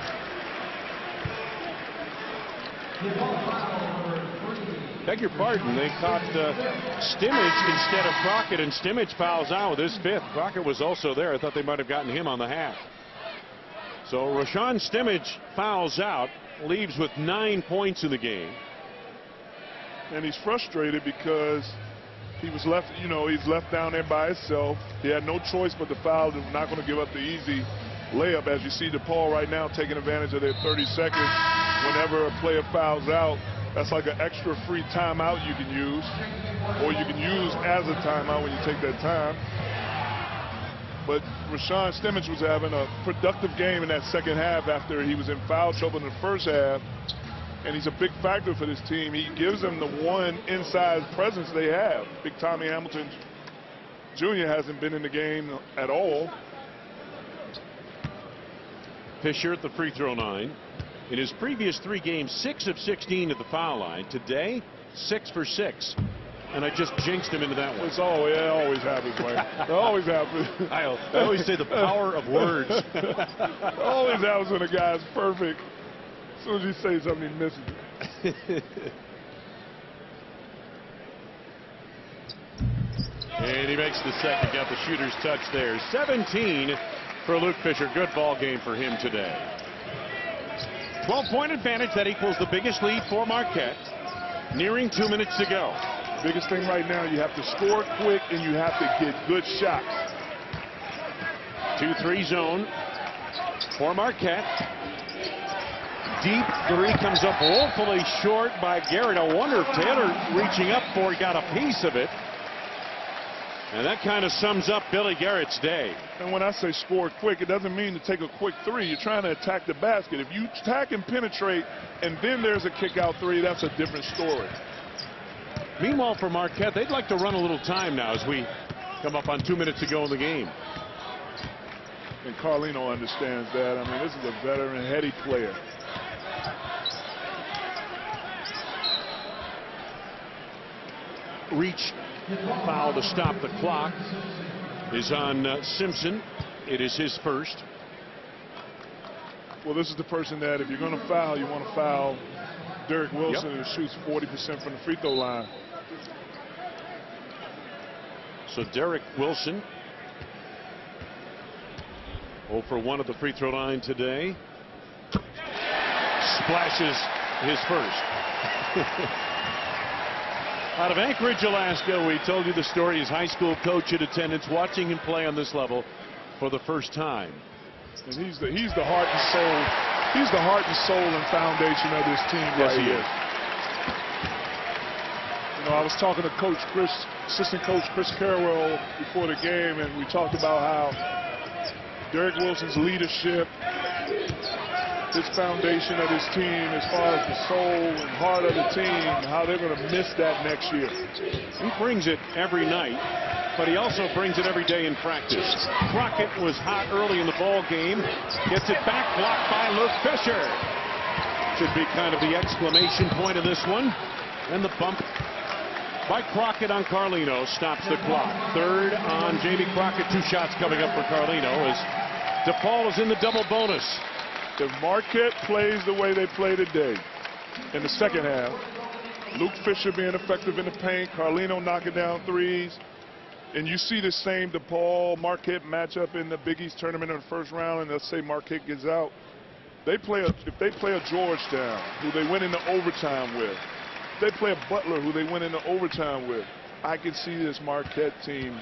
S1: Beg your pardon, they caught Stimage instead of Crockett, and Stimage fouls out with his fifth. Crockett was also there. I thought they might have gotten him on the half. So Rashawn Stimage fouls out, leaves with 9 points in the game.
S2: And he's frustrated because he was left, he's left down there by himself. He had no choice but to foul. They're not going to give up the easy layup, as you see DePaul right now taking advantage of their 30 seconds. Whenever a player fouls out, that's like an extra free timeout you can use, or you can use as a timeout when you take that time. But Rashawn Stimage was having a productive game in that second half after he was in foul trouble in the first half. And he's a big factor for this team. He gives them the one inside presence they have. Big Tommy Hamilton Jr. hasn't been in the game at all.
S1: Fisher at the free throw line. In his previous 3 games, 6 of 16 at the foul line. Today, 6 for 6. And I just jinxed him into that one.
S2: It always happens, Wayne. It always happens.
S1: I always say the power of words.
S2: It always happens when a guy's perfect. As soon as you say something, he misses it.
S1: And he makes the second. Got the shooter's touch there. 17 for Luke Fisher. Good ball game for him today. 12-point advantage. That equals the biggest lead for Marquette. Nearing 2 minutes to go.
S2: Biggest thing right now, you have to score quick and you have to get good shots.
S1: 2-3 zone for Marquette. Deep three comes up woefully short by Garrett. I wonder if Taylor reaching up for it got a piece of it. And that kind of sums up Billy Garrett's day.
S2: And when I say score quick, it doesn't mean to take a quick three. You're trying to attack the basket. If you attack and penetrate and then there's a kick out three, that's a different story.
S1: Meanwhile, for Marquette, they'd like to run a little time now as we come up on 2 minutes to go in the game.
S2: And Carlino understands that. I mean, this is a veteran, heady player.
S1: Reach foul to stop the clock is on Simpson. It is his first.
S2: Well, this is the person that if you're going to foul, you want to foul Derek Wilson, who shoots 40% from the free throw line.
S1: So Derek Wilson 0 for 1 at the free throw line today. Splashes his first. Out of Anchorage, Alaska, we told you the story. His high school coach in attendance, watching him play on this level. for the first time.
S2: And he's the heart and soul. He's the heart and soul and foundation of this team.
S1: Yes,
S2: right
S1: he
S2: here.
S1: is.
S2: You know, I was talking to assistant coach Chris Carrawell before the game, and we talked about how Derek Wilson's leadership, his foundation of his team as far as the soul and heart of the team, how they're going to miss that next year.
S1: He brings it every night, but he also brings it every day in practice. Crockett was hot early in the ball game, gets it back, blocked by Luke Fisher. Should be kind of the exclamation point of this one. And the bump by Crockett on Carlino stops the clock. Third on Jamie Crockett. 2 shots coming up for Carlino as DePaul is in the double bonus.
S2: If Marquette plays the way they play today in the second half, Luke Fisher being effective in the paint, Carlino knocking down threes, and you see the same DePaul Marquette matchup in the Big East tournament in the first round, and let's say Marquette gets out, if they play a Georgetown who they went into overtime with, if they play a Butler who they went into overtime with, I can see this Marquette team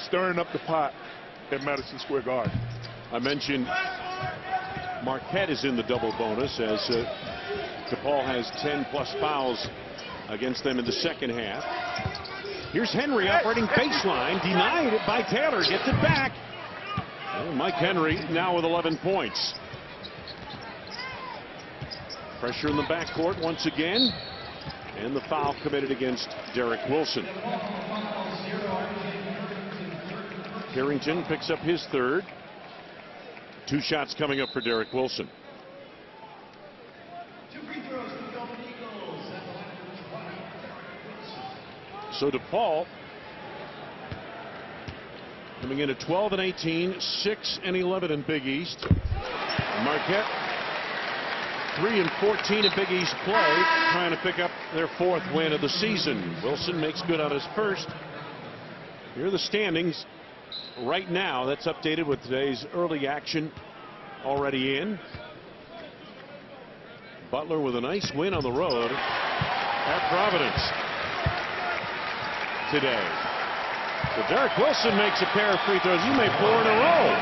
S2: stirring up the pot at Madison Square Garden.
S1: I mentioned Marquette is in the double bonus as DePaul has 10+ fouls against them in the second half. Here's Henry operating baseline, denied it by Taylor, gets it back. And Mike Henry now with 11 points. Pressure in the backcourt once again, and the foul committed against Derek Wilson. Carrington picks up his third. 2 shots coming up for Derek Wilson. So DePaul coming in at 12-18, 6-11 in Big East. Marquette 3-14 in Big East play, trying to pick up their 4th win of the season. Wilson makes good on his first. Here are the standings right now. That's updated with today's early action already in. Butler with a nice win on the road at Providence today. So Derek Wilson makes a pair of free throws. He made 4 in a row.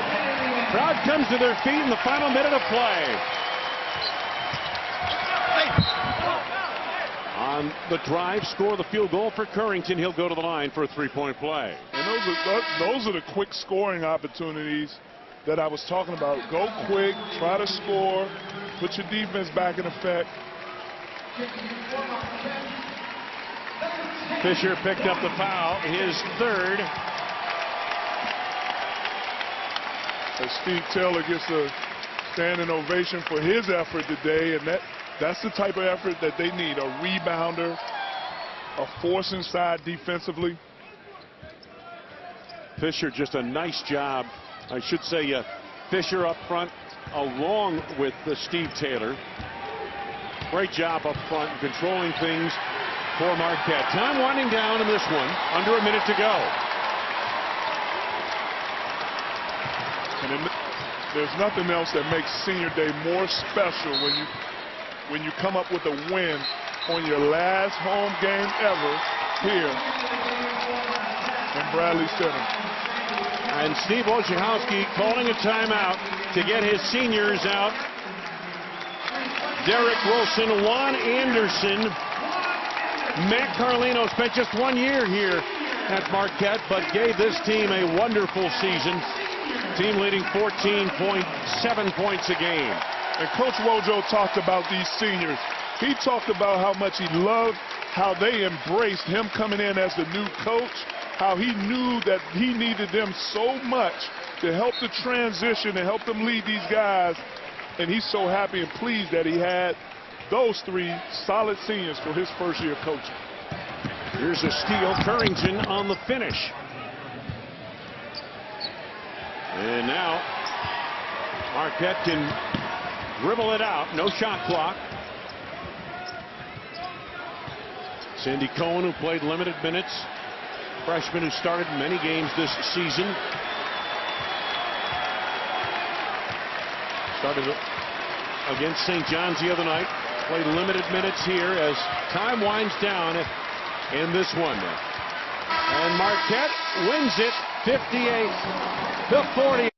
S1: Crowd comes to their feet in the final minute of play. On the drive, score the field goal for Carrington. He'll go to the line for a 3-point play.
S2: And those are the quick scoring opportunities that I was talking about. Go quick, try to score, put your defense back in effect.
S1: Fisher picked up the foul, his third.
S2: As Steve Taylor gets a standing ovation for his effort today, and that's the type of effort that they need, a rebounder, a force inside defensively.
S1: Fisher, just a nice job. I should say Fisher up front along with Steve Taylor. Great job up front controlling things for Marquette. Time winding down in this one. Under a minute to go.
S2: And there's nothing else that makes senior day more special when you come up with a win on your last home game ever here in Bradley Center.
S1: And Steve Wojciechowski calling a timeout to get his seniors out. Derek Wilson, Juan Anderson, Matt Carlino spent just 1 year here at Marquette, but gave this team a wonderful season. Team leading 14.7 points a game.
S2: And Coach Wojo talked about these seniors. He talked about how much he loved how they embraced him coming in as the new coach, how he knew that he needed them so much to help the transition and help them lead these guys. And he's so happy and pleased that he had those 3 solid seniors for his first year coaching.
S1: Here's a steal. Carrington on the finish. And now Marquette can dribble it out. No shot clock. Sandy Cohen, who played limited minutes, freshman who started many games this season. Started against St. John's the other night. Played limited minutes here as time winds down in this one. And Marquette wins it 58-40.